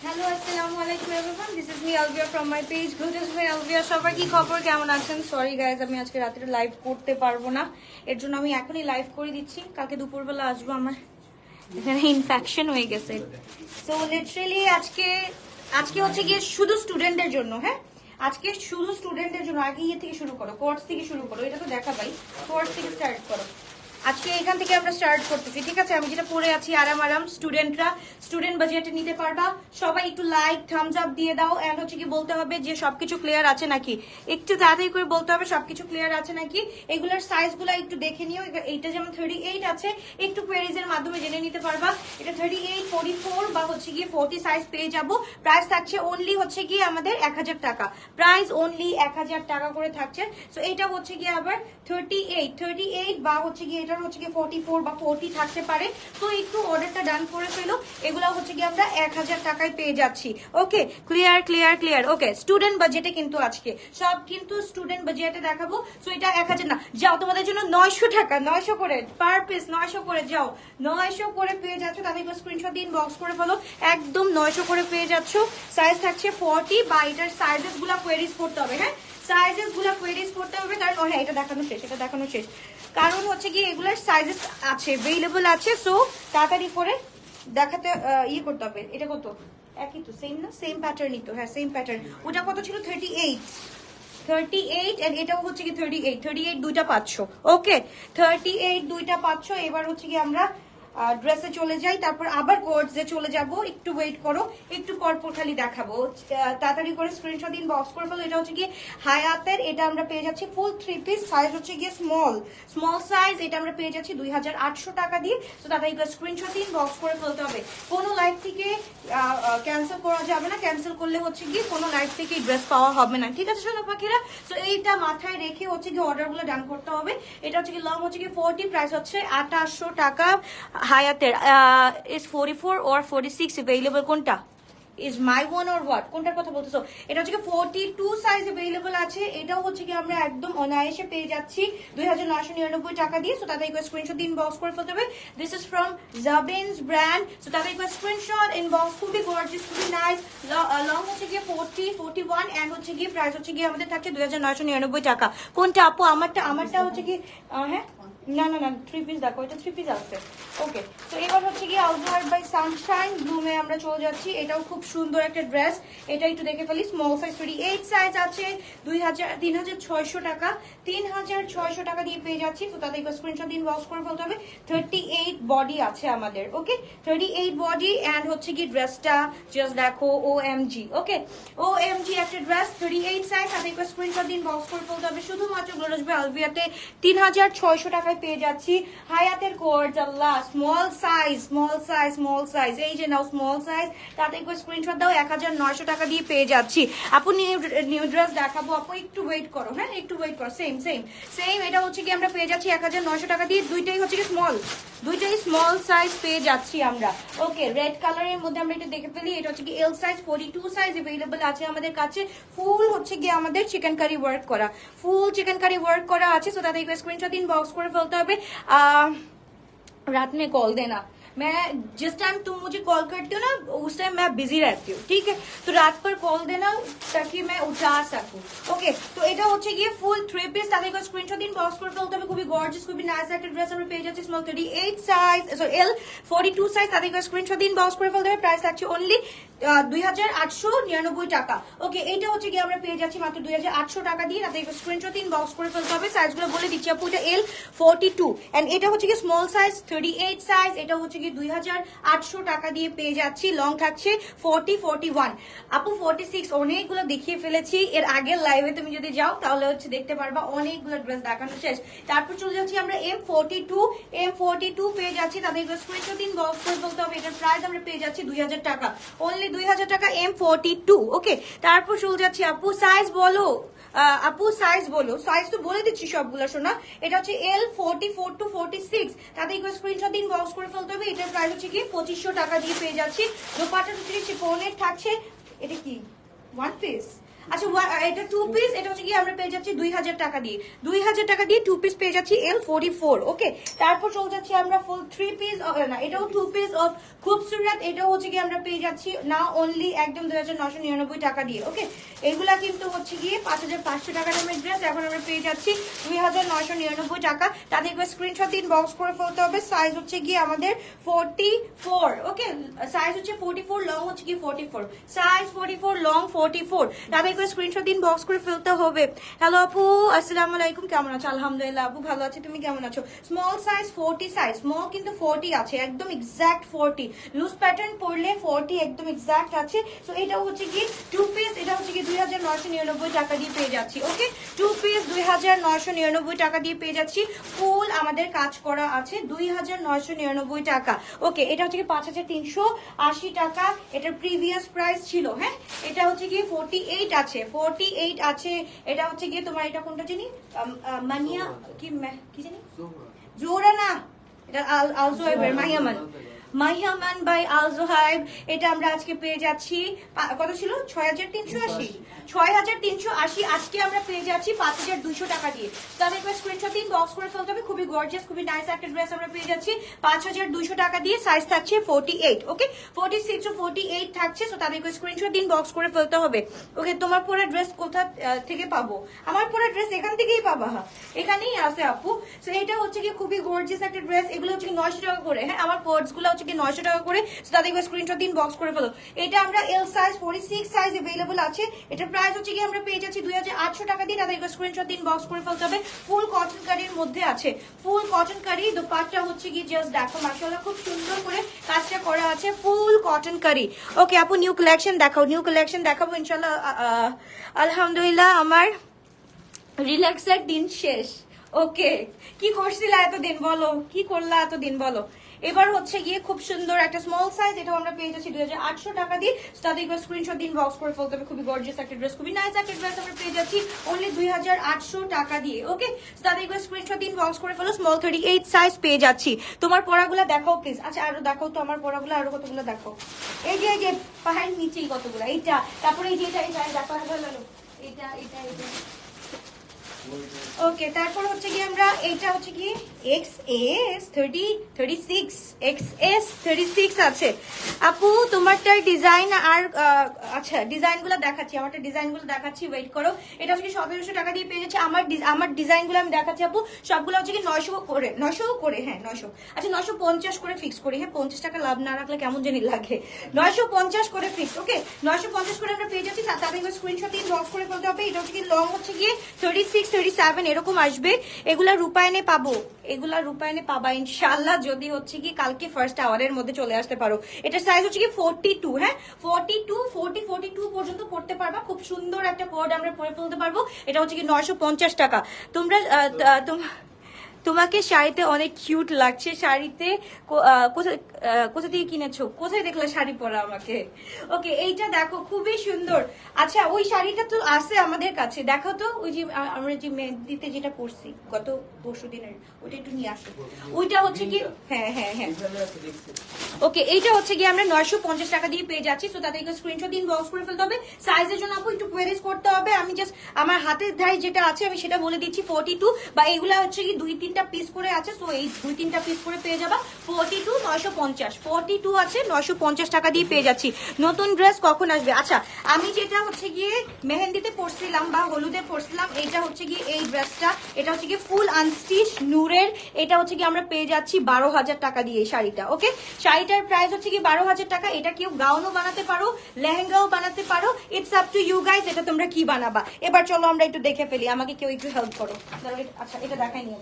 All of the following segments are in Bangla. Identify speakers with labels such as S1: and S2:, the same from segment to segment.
S1: হ্যালো আসসালামু আলাইকুম everyone, this is me Alvia from my page Glutus by Alvia. সবার কি খবর, কেমন আছেন? সরি গাইজ, আমি আজকে রাত্রে লাইভ করতে পারবো না, এর জন্য আমি এখনই লাইভ করে দিচ্ছি। কালকে দুপুরবেলা আসবো, আমার এখানে ইনফেকশন হয়ে গেছে। সো লিটারালি আজকে হচ্ছে গিয়ে শুধু স্টুডেন্টদের জন্য। হ্যাঁ, আজকে শুধু স্টুডেন্টদের জন্য। আগে ইয়ে থেকে শুরু করো, কোর্স থেকে শুরু করো, এটা তো দেখা ভাই, কোর্স থেকে স্টার্ট করো। আজকে এখান থেকে আমরা স্টার্ট করতেছি, ঠিক আছে? আমি যেটা পরে আছি আরাম আরাম, স্টুডেন্টরা স্টুডেন্ট বাজেটে নিতে পারবা। সবাই একটু লাইক থামস আপ দিয়ে দাও। এন্ড হচ্ছে কি বলতে হবে যে সবকিছু ক্লিয়ার আছে নাকি, একটু তাড়াতাড়ি করে বলতে হবে সবকিছু ক্লিয়ার আছে নাকি। এগুলোর সাইজগুলো একটু দেখে নিও। এইটা যেমন 38 আছে, একটু কোয়েরিজের মাধ্যমে জেনে নিতে পারবা। এটা 38, 44 বা হচ্ছে গিয়ে 40 সাইজ পেয়ে যাবো। প্রাইস থাকছে অনলি হচ্ছে গিয়ে আমাদের 1000 টাকা। প্রাইস অনলি 1000 টাকা করে থাকছে। সো এটা হচ্ছে গিয়ে আবার 38 বা হচ্ছে গিয়ে এটা হচ্ছে গিয়ে 44 বা 40 থাকতে পারে। তো একটু অর্ডারটা ডান করে ফেলো। এগুলো হচ্ছে গিয়ে আমরা 1000 টাকায় পেয়ে যাচ্ছি। ওকে, ক্লিয়ার ক্লিয়ার ক্লিয়ার। ওকে, স্টুডেন্ট বাজেটে কিন্তু আজকে সব কিন্তু স্টুডেন্ট বাজেটে দেখাবো। সো এটা 1000 না, যাও তোমাদের জন্য 900 টাকা, 900 করে পার পিস, 900 করে যাও, 900 করে পেয়ে যাচ্ছ। তাদের স্ক্রিনশট দিন, বক্স করে ফেলো, একদম 900 করে পেয়ে যাচ্ছ। সাইজ থাকছে 40 বা এটার সাইজেস গুলা কোয়েরিজ করতে হবে। হ্যাঁ, সাইজেস গুলা কোয়েরিজ করতে হবে, কারণ হ্যাঁ এটা দেখানো শেষ, এটা দেখানো শেষ। কারণ হচ্ছে কি এগুলার সাইজেস আছে, অ্যাভেলেবল আছে। সো তাড়াতাড়ি করে দেখাতে ইয়ে করতে হবে। এটা কত? একই তো, সেম না? সেম প্যাটার্নই তো। হ্যাঁ, সেম প্যাটার্ন। ওটা কত ছিল? 38 এন্ড এটাও হচ্ছে কি 38 দুইটা পাচ্ছ। ওকে, 38 দুইটা পাচ্ছ। এবার হচ্ছে কি আমরা ড্রেসে চলে যাই, তারপর আবার কোর্সে চলে যাব। একটু ওয়েট করো, একটু পরপর খালি দেখাবো। তাড়াতাড়ি করে স্ক্রিনশট দিন, বক্স করে ফেলো। এটা হচ্ছে গিয়ে হায়াতের, এটা আমরা পেয়ে যাচ্ছি ফুল 3 পিস। সাইজ হচ্ছে গিয়ে স্মল সাইজ। এটা আমরা পেয়ে যাচ্ছি 2800 টাকা দিয়ে। তো তাড়াতাড়ি করে স্ক্রিনশট দিন, বক্স করে ফেলতে হবে। কোনো লাইভ থেকে ক্যান্সেল করা যাবে না। ক্যান্সেল করলে হচ্ছে গিয়ে কোনো লাইভ থেকে ড্রেস পাওয়া হবে না, ঠিক আছে সোনা পাখিরা? তো এইটা মাথায় রেখে হচ্ছে গিয়ে অর্ডারগুলো ডান করতে হবে। এটা হচ্ছে কি লং হচ্ছে কি 40, প্রাইস হচ্ছে 2800 টাকা। হায়াতের is 44 or 46 available? কোনটা is my one or what? কোনটার কথা বলতেছো? এটা হচ্ছে কি 42 সাইজ अवेलेबल আছে। এটাও হচ্ছে কি আমরা একদম অনায়াসে পেয়ে যাচ্ছি 2999 টাকা দিয়ে। সো তাদের একবার স্ক্রিনশট দিন, বক্স করে ফেলতে হবে। দিস ইজ ফ্রম জাবিনস ব্র্যান্ড। সো তাদের একবার স্ক্রিনশট ইনবক্স, খুবই গর্জিয়াস, খুবই নাইস। লং হচ্ছে গিয়ে 40, 41 এন্ড হচ্ছে গিয়ে প্রাইস হচ্ছে গিয়ে আমাদের থাকছে 2999 টাকা। কোনটা আপু? আমারটা হচ্ছে কি হ্যাঁ না না না 3 পিস দেখো, এটা 3 পিস আছে। ওকে, তো এবার হচ্ছে কি আউটডোর বাই সানশাইন ব্লুমে আমরা চলে যাচ্ছি। এটাও খুব সুন্দর একটা ড্রেস। এটা একটু দেখে ফেলি। স্মল সাইজ 38 সাইজ আছে, 3600 টাকা। 3600 টাকা দিয়ে পেয়ে যাচ্ছি। তো তাদের একবার স্ক্রিনশট দিন, বক্স করে ফেলতে হবে। 38 বডি আছে আমাদের। ওকে, 38 বডি এন্ড হচ্ছে কি ড্রেসটা জাস্ট দেখো, OMG। ওকে, OMG একটা ড্রেস, 38 সাইজ। তাদের একবার স্ক্রিনশট দিন, বক্স করে ফেলতে হবে। শুধুমাত্র গ্লোরাস বাই আলভিয়াতে 3600 টাকায় পেয়ে যাচ্ছি। হায়াতের কোর্স, আল্লাহ, স্মল সাইজ। এই যে নাও স্মল সাইজ। তাতে একবার স্ক্রিনশট দাও, 1900 টাকা দিয়ে পেয়ে যাচ্ছি। আপু নিউ ড্রেস দেখাবো, আপু একটু ওয়েট করো। হ্যাঁ, একটু ওয়েট করো। সেম। এটা হচ্ছে কি আমরা পেয়ে যাচ্ছি 1900 টাকা দিয়ে। দুইটাই হচ্ছে কি দুইটাই স্মল সাইজ পেয়ে যাচ্ছি আমরা। ওকে, রেড কালারের মধ্যে আমরা এটা দেখে ফেলি। এটা হচ্ছে কি এল সাইজ, 42 সাইজ अवेलेबल আছে আমাদের কাছে। ফুল হচ্ছে কি আমাদের চিকেন কারি ওয়ার্ক করা, ফুল চিকেন কারি ওয়ার্ক করা আছে। সো তাদের একবার স্ক্রিনশট দিন, বক্স করে ফেলতে হবে। रात में कॉल देना, मैं जिस टाइम तुम मुझे कॉल करती हो ना उस टाइम मैं बिजी रहती हूँ, ठीक है? तो रात पर कॉल देना ताकि मैं उठा सकूं। ओके, तो এটা হচ্ছে গিয়ে ফুল 3 পিস। তাদের একটা স্ক্রিনশট দিন, বক্স করে ফেলতে হবে। খুবই গর্জিয়াস, খুবই নাইস একটা ড্রেস আমরা পেয়ে যাচ্ছি। স্মল 38 সাইজ, সরি এল 42 সাইজ। তাদের একটা স্ক্রিনশট দিন, বক্স করে ফেলতে হবে। প্রাইস থাকছে অনলি 2899 টাকা। ওকে, এটা হচ্ছে গিয়ে আমরা পেয়ে যাচ্ছি মাত্র 2800 টাকা দিয়ে। তাদের একটা স্ক্রিনশট দিন, বক্স করে ফেলতে হবে। সাইজগুলো বলে দিচ্ছি আপু, এটা এল 42 এন্ড এটা হচ্ছে কি স্মল সাইজ 38 সাইজ। এটা হচ্ছে কি 2800 টাকা দিয়ে পেয়ে যাচ্ছি। লং থাকছে 40, 41। আপু 46 অনেকগুলো দেখিয়ে ফেলেছি। এর আগের লাইভে তুমি যদি যাও তাহলে হচ্ছে দেখতে পারবা অনেকগুলো ড্রেস দেখানো শেষ। তারপর চলে যাচ্ছি আমরা M42 পেয়ে যাচ্ছি। তাদের স্ক্রিনশট দিন, বক্স করে ফেলতে হবে। এটার প্রাইস আমরা পেয়ে যাচ্ছি 2000 টাকা, অনলি 2000 টাকা। M42। ওকে, তারপর চলে যাচ্ছি আপু সাইজ বলো। আপু সাইজ বলো, সাইজ তো বলে দিচ্ছি সবগুলো শোনা। এটা হচ্ছে এল 44 to 46। তাদের স্ক্রিনশট দিন, বক্স করে ফেলতে হবে। এটার প্রাইস হচ্ছে কি 2500 টাকা দিয়ে পেয়ে যাচ্ছি। দোপাট্টা হচ্ছে শিফনের থাকছে। এটা কি ওয়ান পিস? আচ্ছা এটা 2 পিস, এটা হচ্ছে কি আমরা পেয়ে যাচ্ছি 2000 টাকা দিয়ে, 2000 টাকা দিয়ে 2 পিস পেয়ে যাচ্ছি L44। ওকে, তারপর চলে যাচ্ছি আমরা ফুল 3 পিস, না এটাও 2 পিস অফ খুবসুরত, এটাও হচ্ছে কি আমরা পেয়ে যাচ্ছি না অনলি একদম 2999 টাকা দিয়ে। ওকে, এগুলা কিন্তু হচ্ছে গিয়ে 5500 টাকা দামের ড্রেস, এখন আমরা পেয়ে যাচ্ছি 2999 টাকা। তাদেরকে স্ক্রিনশট দিন, বক্স করে ফেলতে হবে। সাইজ হচ্ছে গিয়ে আমাদের 44। ওকে, সাইজ হচ্ছে 44, লং হচ্ছে কি 44, সাইজ 44, লং 44। তাদেরকে স্ক্রিনশট দিন, বক্স করে ফেলতে হবে। হ্যালো আপু, আসসালামু আলাইকুম, কেমন আছো? আলহামদুলিল্লাহ আপু ভালো আছি, তুমি কেমন আছো? স্মল সাইজ 40 সাইজ, স্মল কিন্তু 40 আছে, একদম এক্সাক্ট 40, লুজ প্যাটার্ন পরলে 40 একদম এক্সাক্ট আছে। সো এটা হচ্ছে কি 2 পিস, এটা হচ্ছে কি 2999 টাকা দিয়ে পেয়ে যাচ্ছি। ওকে, 2 পিস 2999 টাকা দিয়ে পেয়ে যাচ্ছি, ফুল আমাদের কাজ করা আছে 2999 টাকা। ওকে, এটা হচ্ছে কি 5380 টাকা, এটার প্রিভিয়াস প্রাইস ছিল। হ্যাঁ, এটা হচ্ছে কি 48 আছে, 48 আছে। এটা হচ্ছে গিয়ে তোমার এটা কোনটা জানি, মানিয়া কি জানি, জোরা না, এটা আলজোয়েবের মাহিয়ামান, মাহিয়ামান বাই আল জোহাইব। এটা আমরা আজকে পেয়ে যাচ্ছি কত ছিল, 6380, 6380 আজকে আমরা পেয়ে যাচ্ছি 5200 টাকা দিয়ে। তাহলে একবার স্ক্রিনশট দিন, বক্স করে ফেলতে হবে। খুবই গর্জিয়াস, খুবই নাইস একটা ড্রেস আমরা পেয়ে যাচ্ছি 5200 টাকা দিয়ে। সাইজ থাকছে 48। ওকে, 46 ও 48 থাকছে। সো তাদেরকে স্ক্রিনশট দিন, বক্স করে ফেলতে হবে। ওকে, তোমার পরে ড্রেস কোথা থেকে পাবো? আমার পরে ড্রেস এখান থেকেই পাবা, এখানেই আছে আপু। সো এটা হচ্ছে কি খুবই গর্জিয়াস একটা ড্রেস, এগুলো হচ্ছে 900 টাকা করে। হ্যাঁ, আমার কোডস গুলো হচ্ছে কি 900 টাকা করে। তাদেরকে স্ক্রিনশট দিন, বক্স করে ফেলো। এটা আমরা এল সাইজ 46 সাইজ अवेलेबल আছে। এটা প্রাইস হচ্ছে কি আমরা পেয়ে যাচ্ছি 2800 টাকা দিয়ে। তাদেরকে স্ক্রিনশট দিন, বক্স করে ফেলতে হবে। ফুল কটন কারির মধ্যে আছে, ফুল কটন কারি। দোপাট্টা হচ্ছে কি জাস্ট দেখো মাশাআল্লাহ, খুব সুন্দর করে কাজটা করা আছে, ফুল কটন কারি। ওকে আপু, নিউ কালেকশন দেখাও, নিউ কালেকশন দেখাবো ইনশাআল্লাহ। আলহামদুলিল্লাহ আমার রিল্যাক্সের দিন শেষ। ওকে, কি করছিলা এতদিন বলো, কি করলা এতদিন বলো। এবার হচ্ছে গিয়ে খুব সুন্দর একটা স্মল সাইজ, এটা আমরা পেয়ে যাচ্ছি 2800 টাকা দিয়ে। তাদেরকে স্ক্রিনশট দিন, বক্স করে ফেলতে হবে। খুবই গর্জিয়াস একটা ড্রেস, খুবই নাইস একটা ড্রেস আমরা পেয়ে যাচ্ছি অনলি 2800 টাকা দিয়ে। ওকে, তাদেরকে স্ক্রিনশট দিন, বক্স করে ফেলো। স্মল 38 সাইজ পেয়ে যাচ্ছি। তোমার পড়াগুলো দেখাও প্লিজ। আচ্ছা আরো দেখাও তো আমার পড়াগুলো, আরো কতগুলো দেখো। এই যে পাহাড়ের নিচেই কতগুলো, এইটা, তারপরে এই যে এটা দেখো, এটা এটা এটা। ওকে, তারপর হচ্ছে কি আমরা এইটা হচ্ছে কি XS 36 XS 36 আছে আপু। তোমারটার ডিজাইন আর আচ্ছা ডিজাইনগুলো দেখাচ্ছি, আমারটা ডিজাইনগুলো দেখাচ্ছি, ওয়েট করো। এটা হচ্ছে কি 1700 টাকা দিয়ে পেয়ে যাচ্ছে। আমার ডিজাইনগুলো আমি দেখাচ্ছি আপু, সবগুলো হচ্ছে কি 900 করে, হ্যাঁ 900। আচ্ছা 950 করে ফিক্স করি। হ্যাঁ, 50 টাকা লাভ না রাখলে কেমন জানি লাগে। 950 করে ফিক্স। ওকে, 950 করে আমরা পেয়ে যাচ্ছি। তাদের স্ক্রিনশট দিন, বক্স করে ফেলতে হবে। এটা হচ্ছে কি লং হচ্ছে গিয়ে 36 37 এরকম আসবে। এগুলা রূপায়ণে পাবো, এগুলা রূপায়ণে পাবা ইনশাআল্লাহ, যদি হচ্ছে কি কালকে ফার্স্ট আওয়ারের মধ্যে চলে আসতে পারো। এটা সাইজ হচ্ছে কি 42। হ্যাঁ, 42 40 42 পর্যন্ত পড়তে পারবা। খুব সুন্দর একটা কোড আমরা পরে ফেলতে পারবো। এটা হচ্ছে কি 950 টাকা। তোমরা তোমাকে শাড়িতে অনেক কিউট লাগছে। শাড়িতে কোথা থেকে কিনেছো, কোথায় দেখলে শাড়ি পরা আমাকে? ওকে, এইটা দেখো খুবই সুন্দর। আচ্ছা ওই শাড়িটা তো আছে আমাদের কাছে, দেখো তো। ওই যে আমরা যে মেহেদিতে যেটা পরছি গত পরশু দিনের, ওইটা একটু নিয়ে আসো। ওইটা হচ্ছে কি, হ্যাঁ হ্যাঁ হ্যাঁ। ওকে, এইটা হচ্ছে কি আমরা 950 টাকা দিয়ে পেয়ে যাচ্ছি। তো তাদেরকে স্ক্রিনশট দিন, বক্স করে ফেলতে হবে। সাইজের জন্য আপু একটু কোয়েরিজ করতে হবে। আমি জাস্ট আমার হাতের ধারে যেটা আছে আমি সেটা বলে দিচ্ছি 42, বা এইগুলা হচ্ছে কি 2-3টা পিস করে আছে। সো এই 2-3টা পিস করে পেয়ে যাবা 42 950। 42 আছে, 950 টাকা দিয়ে পেয়ে যাচ্ছি। নতুন ড্রেস কখন আসবে? আচ্ছা আমি যেটা হচ্ছে গিয়ে মেহেন্দিতে পরছিলাম বা হলুদে পরছিলাম, এটা হচ্ছে গিয়ে এই ড্রেসটা, এটা হচ্ছে গিয়ে ফুল আনস্টিচ নূরের। এটা হচ্ছে কি আমরা পেয়ে যাচ্ছি 12,000 টাকা দিয়ে এই শাড়িটা। ওকে, শাড়িটার প্রাইস হচ্ছে কি 12,000 টাকা। এটা কেউ গাউনও বানাতে পারো, লেহেঙ্গাও বানাতে পারো, it's up to you guys. এটা তোমরা কি বানাবা। এবার চলো আমরা একটু দেখে ফেলি, আমাকে কেউ একটু হেল্প করো। আচ্ছা এটা দেখাই নিয়ে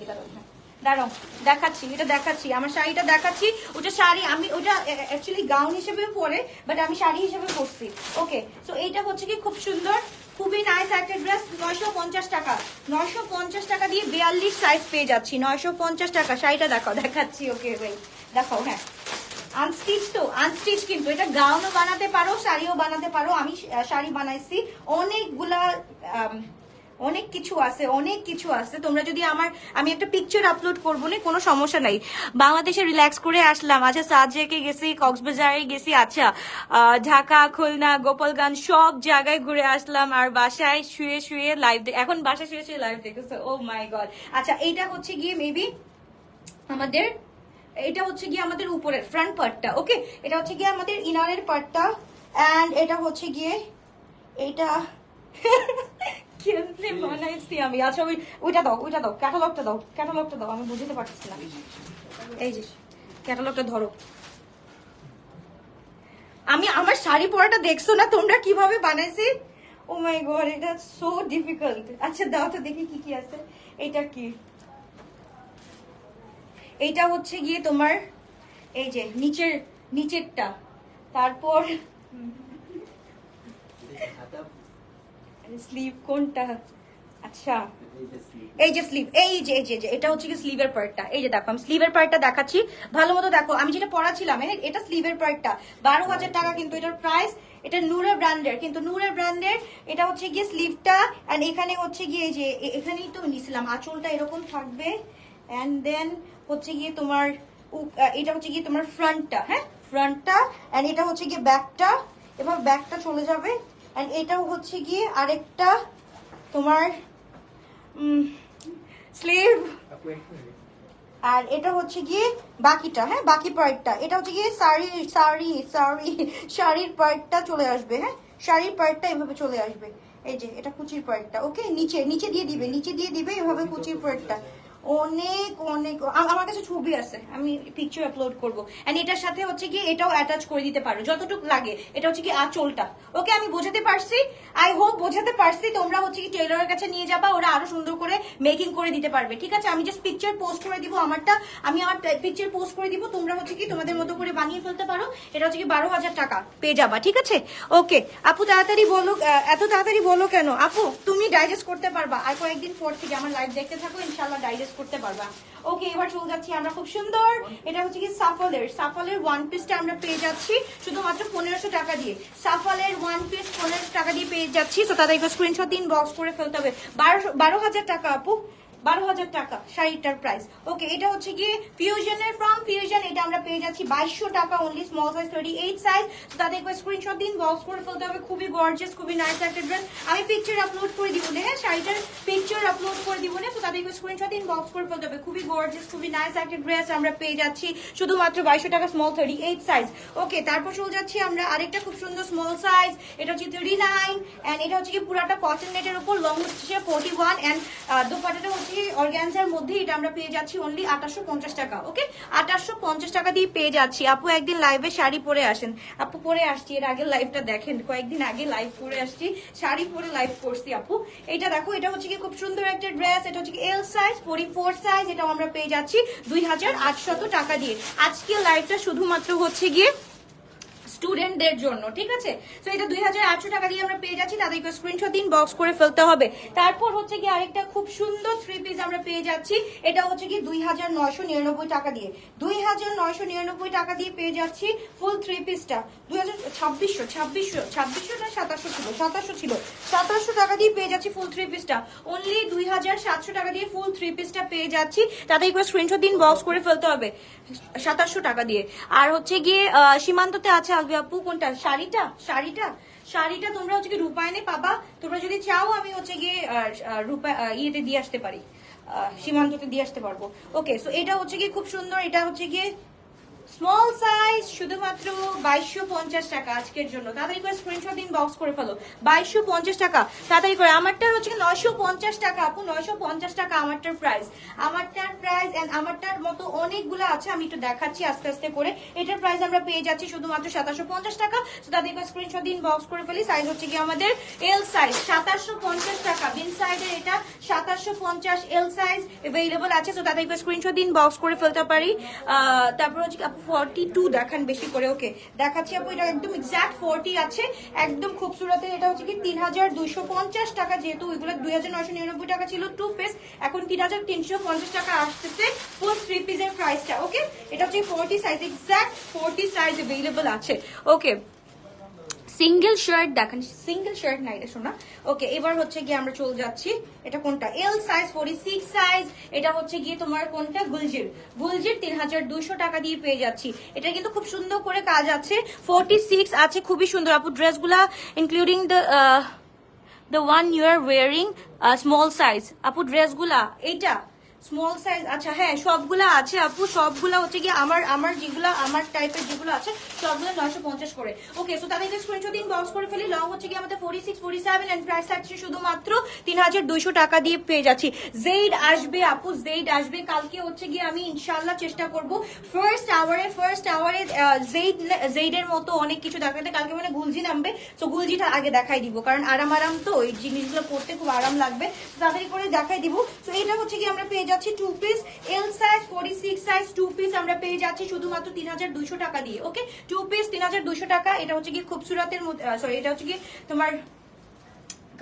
S1: দাঁড়াও, দেখাচ্ছি, এটা দেখাচ্ছি, আমার শাড়িটা দেখাচ্ছি। ওটা শাড়ি, আমি ওটা অ্যাকচুয়ালি গাউন হিসেবে পরে, বাট আমি শাড়ি হিসেবে পরছি। ওকে, তো এইটা হচ্ছে কি খুব সুন্দর, খুবই নাইস একটা ড্রেস। 950 টাকা, 950 টাকা দিয়ে 42 সাইজ পেয়ে যাচ্ছি। 950 টাকা শাড়িটা দেখাও, দেখাচ্ছি। ওকে ভাই দেখাও। হ্যাঁ, আনস্টিচ তো, আনস্টিচ কিন্তু এটা গাউনও বানাতে পারো, শাড়িও বানাতে পারো। আমি শাড়ি বানাইছি অনেকগুলা, অনেক কিছু আছে, অনেক কিছু আছে। তোমরা যদি আমি একটা পিকচার আপলোড করবো না, কোনো সমস্যা নাই। বাংলাদেশে রিল্যাক্স করে আসলাম, আচ্ছা সাজেকে গেছি, কক্সবাজারে গেছি, আচ্ছা ঢাকা, খুলনা, গোপালগঞ্জ সব জায়গায় ঘুরে আসলাম, আর বাসায় শুয়ে শুয়ে লাইভ, এখন বাসায় শুয়ে শুয়ে লাইভ দেখেছো। ও মাই গড। আচ্ছা এইটা হচ্ছে গিয়ে মেবি আমাদের, এটা হচ্ছে গিয়ে আমাদের উপরের ফ্রন্ট পার্টটা। ওকে, এটা হচ্ছে গিয়ে আমাদের ইনারের পার্টটা, এন্ড এটা হচ্ছে গিয়ে এইটা কেমনে বানাইছি আমি। আচ্ছা ওইটা দাও, ওইটা দাও, ক্যাটালগটা দাও, ক্যাটালগটা দাও, আমি বুঝতে পারছি না। এই যে ক্যাটালগটা ধরো। আমি আমার শাড়ি পরাটা দেখছো না তোমরা কিভাবে বানাইছি? ও মাই গড, এটা সো ডিফিকাল্ট। আচ্ছা দাও তো দেখি কি কি আছে। এটা কি? এইটা হচ্ছে গিয়ে তোমার এই যে নিচেরটা, তারপর স্লিভ কোনটা? আচ্ছা এই যে স্লিভ, এই যে এটা হচ্ছে কি স্লিভের পার্টটা। এই যে দেখো আমি স্লিভের পার্টটা দেখাচ্ছি ভালো মতো দেখো। আমি যেটা পরাছিলাম এটা স্লিভের পার্টটা, 12,000 টাকা কিন্তু এটার প্রাইস। এটা নূরের ব্র্যান্ডের, কিন্তু নূরের ব্র্যান্ডের। এটা হচ্ছে গিয়ে স্লিভটা, এন্ড এখানে হচ্ছে গিয়ে এই যে এখানেই তো নিছিলাম, আঁচলটা এরকম থাকবে, এন্ড দেন হচ্ছে গিয়ে তোমার এটা হচ্ছে গিয়ে তোমার ফ্রন্টটা, হ্যাঁ ফ্রন্টটা, এন্ড এটা হচ্ছে গিয়ে ব্যাকটা, এবার ব্যাকটা চলে যাবে, এন্ড এটাও হচ্ছে গিয়ে আরেকটা তোমার স্লিভ, আর এটা হচ্ছে গিয়ে বাকিটা, হ্যাঁ বাকি পার্টটা। এটা হচ্ছে গিয়ে শাড়ির পার্টটা চলে আসবে, হ্যাঁ শাড়ির পার্টটা এভাবে চলে আসবে। এই যে এটা কুচির পার্টটা। ওকে, নিচে দিয়ে দিবে এভাবে কুচির পার্টটা। অনেক অনেক আমার কাছে ছবি আছে, আমি পিকচার আপলোড করবো। এন্ড এটার সাথে হচ্ছে কি এটাও অ্যাটাচ করে দিতে পারো যতটুকু লাগে। এটা হচ্ছে কি আঁচলটা। ওকে, আমি বোঝাতে পারছি, আই হোপ বোঝাতে পারছি। তোমরা হচ্ছে কি টেইলরের কাছে নিয়ে যাবা, ওরা আরো সুন্দর করে মেকিং করে দিতে পারবে। ঠিক আছে, আমি জাস্ট পিকচার পোস্ট করে দিব আমারটা, আমি আমার পিকচার পোস্ট করে দিব, তোমরা হচ্ছে কি তোমাদের মতো করে বানিয়ে ফেলতে পারো। এটা হচ্ছে কি 12,000 টাকা পেয়ে যাবা। ঠিক আছে, ওকে আপু তাড়াতাড়ি বলো, এত তাড়াতাড়ি বলো কেন আপু? তুমি ডাইজেস্ট করতে পারবা, আর কয়েকদিন পর থেকে আমার লাইভ দেখতে থাকো, ইনশাল্লাহ ডাইজেস্ট করতে পারবা। ওকে, এবার চলে যাচ্ছি আমরা খুব সুন্দর, এটা হচ্ছে কি সাফলের ওয়ান পিসটা আমরা পেয়ে যাচ্ছি শুধুমাত্র 1500 টাকা দিয়ে। সাফলের ওয়ান পিস 1500 টাকা দিয়ে পেয়ে যাচ্ছি। তো তাদের স্ক্রিনশট দিন, বক্স করে ফেলতে হবে। 12,000 টাকা আপু, 12,000 টাকা শাড়িটার প্রাইস। ওকে, এটা হচ্ছে গিয়ে ফিউশনের, ফ্রম ফিউশন, এটা আমরা পেয়ে যাচ্ছি 2200 টাকা অনলি, স্মল সাইজ 38 সাইজ। তো তাদের স্ক্রিনশট দিন, বক্স করে ফেলতে হবে। খুবই গর্জিয়াস, খুবই নাইস একটা ড্রেস। আমি পিকচার আপলোড করে দিব না, হ্যাঁ শাড়িটার পিকচার আপলোড করে দিব না। তো তাদের স্ক্রিনশট দিন, বক্স করে ফেলতে হবে। খুবই গর্জিয়াস, খুবই নাইস একটা ড্রেস আমরা পেয়ে যাচ্ছি শুধুমাত্র 2200 টাকা, স্মল 38 সাইজ। ওকে, তারপর চলে যাচ্ছি আমরা আরেকটা খুব সুন্দর স্মল সাইজ, এটা হচ্ছে 39, এন্ড এটা হচ্ছে কি পুরাটা কটন নেটের উপর, লং হচ্ছে 41, এন্ড দোপাট্টাটা হচ্ছে অর্গানজার মধ্যে। এটা আমরা পেয়ে যাচ্ছি অনলি 2850 টাকা। ওকে, 2850 টাকা দিয়ে পেয়ে যাচ্ছি। আপু একদিন লাইভে শাড়ি পরে আসেন। আপু পরে আসছি, এর আগে লাইভটা দেখেন, কয়েকদিন আগে লাইভ পরে আসছি, শাড়ি পরে লাইভ করছি আপু। এটা দেখো, এটা হচ্ছে কি খুব সুন্দর একটা ড্রেস, এটা হচ্ছে কি এল সাইজ 44 সাইজ, এটাও আমরা পেয়ে যাচ্ছি 2800 টাকা দিয়ে। আজকে লাইভটা শুধুমাত্র হচ্ছে গিয়ে স্টুডেন্টদের জন্য। ঠিক আছে, তো এটা 2800 টাকা দিয়ে আমরা পেয়ে যাচ্ছি। তাদেরকে স্ক্রিনশট দিন, বক্স করে ফেলতে হবে। তারপর হচ্ছে কি আরেকটা খুব সুন্দর থ্রি পিস আমরা পেয়ে যাচ্ছি, এটা হচ্ছে কি 2999 টাকা দিয়ে। 2999 টাকা দিয়ে পেয়ে যাচ্ছি ফুল থ্রি পিসটা। 2600 না 2700 ছিল, 2700 টাকা দিয়ে পেয়ে যাচ্ছি ফুল থ্রি পিসটা। অনলি 2700 টাকা দিয়ে ফুল থ্রি পিসটা পেয়ে যাচ্ছি। তাদেরকে স্ক্রিনশট দিন, বক্স করে ফেলতে হবে 2700 টাকা দিয়ে। আর হচ্ছে গিয়ে সীমান্ততে আছে আলবি আপু, কোনটা শাড়িটা তোমরা হচ্ছে কি রূপায়নে পাবা। তোমরা যদি চাও আমি হচ্ছে গিয়ে ইয়েতে দিয়ে আসতে পারি, সীমান্ততে দিয়ে আসতে পারবো। ওকে, সো এটা হচ্ছে গিয়ে খুব সুন্দর, এটা হচ্ছে গিয়ে স্মল সাইজ শুধুমাত্র 2250 টাকা আজকের জন্য। তাড়াতাড়ি করে স্ক্রিনশট দিন, বক্স করে ফেলো। 2250 টাকা তাড়াতাড়ি করে। আমারটার হচ্ছে 950 টাকা আপু, 950 টাকা আমারটার প্রাইস। এন্ড আমারটার মতো অনেকগুলো আছে, আমি একটু দেখাচ্ছি আস্তে আস্তে করে। এটার প্রাইস আমরা পেয়ে যাচ্ছি শুধুমাত্র 2750 টাকা। তো তাড়াতাড়ি করে স্ক্রিনশট দিন, বক্স করে ফেলি। সাইজ হচ্ছে কি আমাদের এল সাইজ, 2750 টাকা। বিন সাইডের এটা 2750 এল সাইজ अवेलेबल আছে। তো তাড়াতাড়ি করে স্ক্রিনশট দিন, বক্স করে ফেলতে পারি। তারপর হচ্ছে 42 দেখান বেশি করে। ওকে, দেখাচ্ছি আপু, এটা একদম এক্সাক্ট 40 আছে, একদম খুবসুরত। এটা হচ্ছে কি 3250 টাকা, যেহেতু ওইগুলো 2999 টাকা ছিল টু পিস, এখন 3350 টাকা আসতেছে ফুল থ্রি পিসের প্রাইসটা। ওকে, এটা হচ্ছে 40 সাইজ, এক্সাক্ট 40 সাইজ अवेलेबल আছে। ওকে, সিঙ্গেল শার্ট দেখেন, সিঙ্গেল শার্ট নাই রে শোনা। ওকে, এবার হচ্ছে গিয়ে আমরা চলে যাচ্ছি, এটা কোনটা, এল সাইজ 46 সাইজ, এটা হচ্ছে গিয়ে তোমার কোনটা, গুলজির। গুলজির 3200 টাকা দিয়ে পেয়ে যাচ্ছি। এটা কিন্তু খুব সুন্দর করে কাজ আছে, 46 আছে, খুবই সুন্দর আপু ড্রেসগুলা, including the one you are wearing small size আপু ড্রেসগুলা এইটা স্মল সাইজ। আচ্ছা হ্যাঁ, সবগুলা আছে আপু, সবগুলা হচ্ছে কি আমার যেগুলা আমার টাইপের যেগুলো আছে সবগুলো 950 করে। ওকে, সো তাদের স্ক্রিনশট দিন, বক্স করে ফেলি। লং হচ্ছে কি আমাদের 46 47 এন্ড প্রাইস থাকছে শুধুমাত্র 3200 টাকা দিয়ে পেয়ে যাচ্ছি। জেড আসবে আপু, জেড আসবে কালকে হচ্ছে গিয়ে, আমি ইনশাআল্লাহ চেষ্টা করব ফার্স্ট আওয়ারে জেড এর মতো অনেক কিছু দেখাতে। কালকে মানে গুলজি নামবে, সো গুলজিটা আগে দেখাই দিব, কারণ আরাম তো এই জিনিসগুলো পড়তে খুব আরাম লাগবে, তাড়াতাড়ি করে দেখাই দিব। সো এটা হচ্ছে কি আমরা পেয়ে যাচ্ছি 2 piece, L size 46 size 2 piece আমরা পেয়ে যাচ্ছি শুধুমাত্র 3200 টাকা দিয়ে। ওকে, 2 পিস 3200 টাকা। এটা হচ্ছে কি খুবসুরতের মধ্যে, সরি এটা হচ্ছে কি তোমার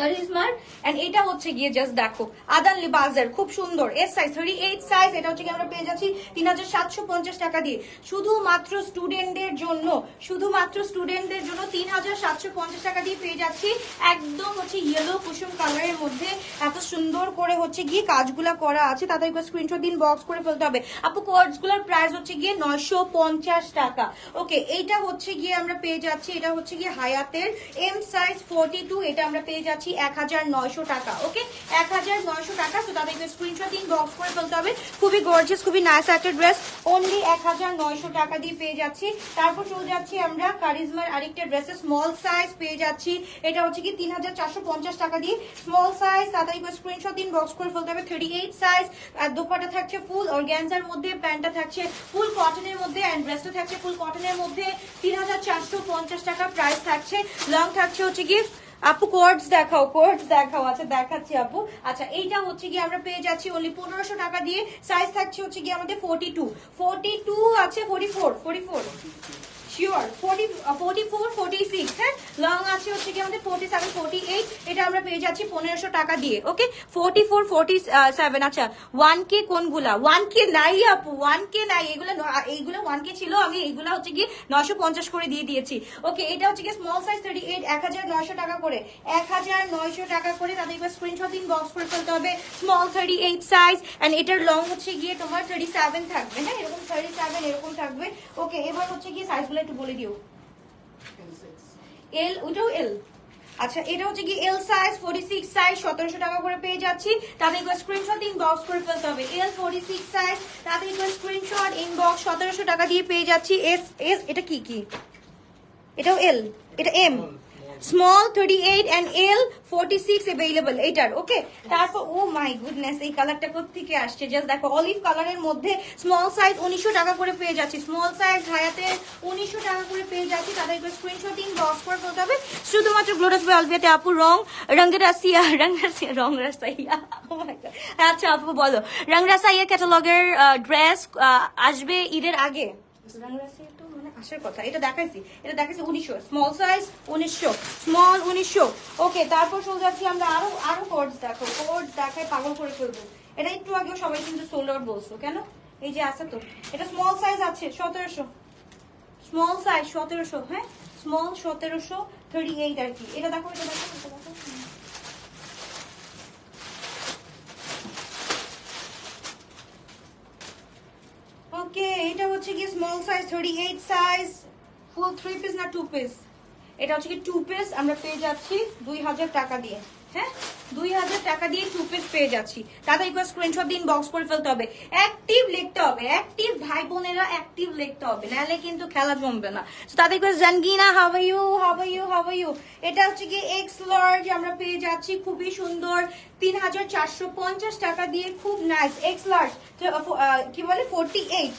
S1: কারিজমার, এন্ড এটা হচ্ছে গিয়ে জাস্ট দেখো আদান লিবাজের, খুব সুন্দর এস সাইজ 38 সাইজ। এটা হচ্ছে কি আমরা পেয়ে যাচ্ছি 3750 টাকা দিয়ে, শুধুমাত্র স্টুডেন্টদের জন্য, শুধুমাত্র স্টুডেন্টদের জন্য 3750 টাকা দিয়ে পেয়ে যাচ্ছি। একদম হচ্ছে ইয়েলো কুসুম কালারের মধ্যে এত সুন্দর করে হচ্ছে গিয়ে কাজগুলা করা আছে, তাদের স্ক্রিনশট দিন, বক্স করে ফেলতে হবে আপু। কোর্সগুলোর প্রাইস হচ্ছে গিয়ে 950 টাকা। ওকে, এইটা হচ্ছে গিয়ে আমরা পেয়ে যাচ্ছি, এটা হচ্ছে গিয়ে হায়াতের এম সাইজ 42, এটা আমরা পেয়ে যাচ্ছি 1900 টাকা। ওকে, 1900 টাকা। তো তাদেরকে স্ক্রিনশট দিন, বক্স করে ফেলতে হবে। খুবই গর্জিয়াস, খুবই নাইস একটা ড্রেস, অনলি 1900 টাকা দিয়ে পেয়ে যাচ্ছি। তারপর চলে যাচ্ছি আমরা কারিজমার আরেকটা ড্রেসে, স্মল সাইজ পেয়ে যাচ্ছি, এটা হচ্ছে কি 3450 টাকা দিয়ে স্মল সাইজ। তাদেরকে স্ক্রিনশট দিন, বক্স করে ফেলতে হবে। 38 সাইজ, আর দোপাটা থাকছে ফুল অর্গানজার মধ্যে, প্যান্টটা থাকছে ফুল কটনের মধ্যে, এন্ড ড্রেসটা থাকছে ফুল কটনের মধ্যে, 3450 টাকা প্রাইস থাকছে। লং থাকছে হচ্ছে কি আপু, কোর্টস দেখাও, কোর্টস দেখাও। আচ্ছা দেখাচ্ছি আপু। আচ্ছা এইটা হচ্ছে গিয়ে আমরা পেয়ে যাচ্ছি অনলি 1500 টাকা দিয়ে। সাইজ থাকছে হচ্ছে গিয়ে আমাদের 42 আছে, 44 শিওর, 44 46, হ্যাঁ। লং আছে হচ্ছে কি আমাদের 47 48, এটা আমরা পেয়ে যাচ্ছি 1500 টাকা দিয়ে। ওকে, 44 47। আচ্ছা 1K কোনগুলা, 1K নাই আপু, 1K নাই, এইগুলো 1K ছিল, আমি এইগুলা হচ্ছে কি 950 করে দিয়ে দিয়েছি। ওকে, এটা হচ্ছে কি স্মল সাইজ 38, 1900 টাকা করে, 1900 টাকা করে। তাদের এবার স্ক্রিনশট দিন, বক্স করে ফেলতে হবে। স্মল 38 সাইজ, এন্ড এটার লং হচ্ছে গিয়ে তোমার 37 থাকবে, হ্যাঁ এরকম 37 এরকম থাকবে। ওকে, এবার হচ্ছে গিয়ে সাইজগুলো একটু বলে দিও। এল, ওটাও এল। আচ্ছা এটা হচ্ছে কি এল সাইজ 46 সাইজ 1700 টাকা করে পেয়ে যাচ্ছি। তাদের স্ক্রিনশট ইনবক্স করে ফেলতে হবে। এল 46 সাইজ, তাদের স্ক্রিনশট ইনবক্স 1700 টাকা দিয়ে পেয়ে যাচ্ছি। এস এস এটা কি কি, এটাও এল, এটা M, small 38 and L 46 available এটার। ওকে, তারপর ও মাই গুডনেস, এই কালারটা কোত্থেকে আসছে, জাস্ট দেখো অলিভ কালারের মধ্যে স্মল সাইজ 1900 টাকা করে পেয়ে যাচ্ছি। স্মল সাইজ হায়াতের 1900 টাকা করে পেয়ে যাচ্ছি। তাদের স্ক্রিনশট ইনবক্স করে ফেলতে হবে শুধুমাত্র গ্লোরাস বাই আলবিয়াতে। আপু রং রাসিয়া ও মাই গড। আচ্ছা আপু বলো, রং রাসিয়া ক্যাটালগের ড্রেস আসবে ঈদের আগে। রং রাসিয়া তো মানে আসার কথা, এটা দেখাইছি 1900, স্মল সাইজ 1900, স্মল 1900। ওকে, তারপর চলে যাচ্ছি আমরা আরো কোডস দেখো, কোডস দেখায় পাগল করে ফেলবো। এটা একটু আগেও সবাই কিন্তু সোল্ড আউট বলছো, কেন এই যে আছে তো, এটা স্মল সাইজ আছে 1700, স্মল সাইজ 1700, হ্যাঁ স্মল 1700 38 আর কি। এটা দেখো, এটা দেখো, এটা দেখো। ওকে, এটা হচ্ছে কি স্মল সাইজ 38 সাইজ, ফুল 3 পিস না 2 পিস, এটা হচ্ছে কি 2 পিস আমরা পেয়ে যাচ্ছি 2000 টাকা দিয়ে, হ্যাঁ 2000 টাকা দিয়ে 2 পিস পেয়ে যাচ্ছি। তাদের একবার স্ক্রিনশট দিন, বক্স করে ফেলতে হবে। অ্যাক্টিভ লিখতে হবে, অ্যাক্টিভ ভাই বোনেরা অ্যাক্টিভ লিখতে হবে, নাহলে কিন্তু খেলা জমবে না। তাদের একবার জানগিনা how are you, how are you, how are you. এটা হচ্ছে কি এক্স লার্জ আমরা পেয়ে যাচ্ছি, খুবই সুন্দর 3450 টাকা দিয়ে, খুব নাইস এক্স লার্জ। কি বলে 48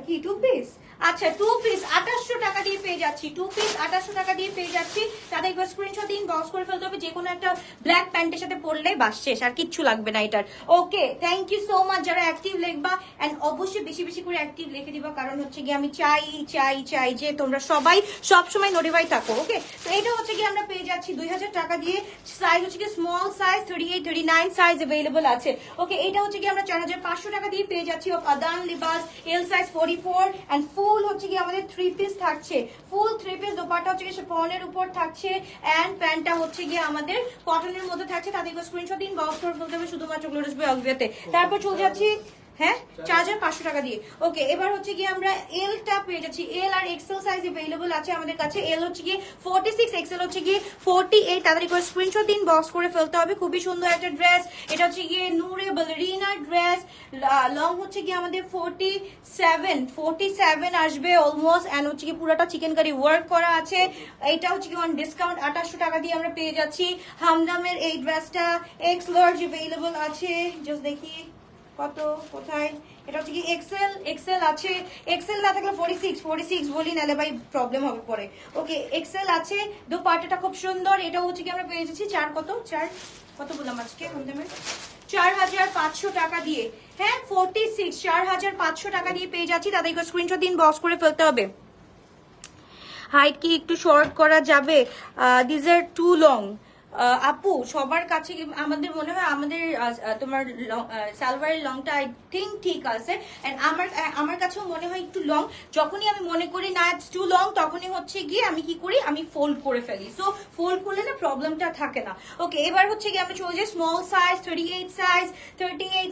S1: কি 2 পিস, আচ্ছা 2 পিস 2800 টাকা দিয়ে পেয়ে যাচ্ছি, 2 পিস 2800 টাকা দিয়ে পেয়ে যাচ্ছি। তাদের একবার স্ক্রিনশট দিন, বক্স করে ফেলতে হবে। যে কোনো একটা ব্ল্যাক প্যান্টের সাথে পরলে বাস শেষ, আর কিচ্ছু লাগবে না এটার। ওকে, থ্যাংক ইউ সো মাচ যারা অ্যাক্টিভ লিখবা, এন্ড অবশ্যই বেশি বেশি করে অ্যাক্টিভ লিখে দিবা, কারণ হচ্ছে কি আমি চাই যে তোমরা সবাই সব সময় নোটিফাই থাকো। ওকে, তো এটা হচ্ছে কি আমরা পেয়ে যাচ্ছি 2000 টাকা দিয়ে। সাইজ হচ্ছে কি স্মল সাইজ 38 39 সাইজ अवेलेबल আছে। ওকে, এটা হচ্ছে কি আমরা 4500 টাকা দিয়ে পেয়ে যাচ্ছি। Of Adan Libas L size 44 and full হচ্ছে কি আমাদের থ্রি পিস থাকছে, ফুল থ্রি পিস। দোপাট্টা হচ্ছে গিয়ে শিফনের উপর থাকছে এন্ড প্যান্টটা হচ্ছে গিয়ে আমাদের কটনের মধ্যে থাকছে। তাদের স্ক্রিনশট দিন, বক্স করে ফেলতে হবে শুধুমাত্র গ্লোরিয়াস বাই অলভিয়াতে। তারপর চলে যাচ্ছি, হ্যাঁ 4500 টাকা দিয়ে। ওকে, এবার হচ্ছে গিয়ে আমরা এলটা পেয়ে যাচ্ছি। এল আর এক্সেল সাইজ अवेलेबल আছে আমাদের কাছে। এল হচ্ছে গিয়ে 46, এক্সেল হচ্ছে গিয়ে 48। তাড়াতাড়ি করে স্ক্রিনশট দিন, বক্স করে ফেলতে হবে। খুবই সুন্দর একটা ড্রেস, এটা হচ্ছে গিয়ে নূরে বালেরিনা ড্রেস। লং হচ্ছে গিয়ে আমাদের 47 আসবে অলমোস্ট, এন্ড হচ্ছে গিয়ে পুরোটা চিকেন কারি ওয়ার্ক করা আছে। এটা হচ্ছে গিয়ে অন ডিসকাউন্ট 2800 টাকা দিয়ে আমরা পেয়ে যাচ্ছি। হামদামের এই ড্রেসটা এক্স লার্জ अवेलेबल আছে। জাস্ট দেখি কত কোথায়, এটা হচ্ছে কি এক্সেল আছে। এক্সেল না থাকলে 46 বলি, নালে ভাই প্রবলেম হবে পরে। ওকে, এক্সেল আছে। দোপাট্টাটা খুব সুন্দর। এটা হচ্ছে কি আমরা পেয়ে যাচ্ছি কত বললাম আজকে আমাদের 4500 টাকা দিয়ে। হ্যাঁ 46, 4500 টাকা দিয়ে পেয়ে যাচ্ছি। তাদেরকে স্ক্রিনশট দিন, বক্স করে ফেলতে হবে। হাইট কি একটু শর্ট করা যাবে? This are too long. আপু সবার কাছে আমাদের মনে হয় আমাদের তোমার সালোয়ারের লংটা আই থিঙ্ক ঠিক আছে, এন্ড আমার কাছেও মনে হয় একটু লং। যখনই আমি মনে করি না ইটস টু লং, তখনই হচ্ছে গিয়ে আমি কি করি, আমি ফোল্ড করে ফেলি। সো ফোল্ড করলে না প্রবলেমটা থাকে না। ওকে, এবার হচ্ছে গিয়ে আমরা চলে যাই স্মল সাইজ, 38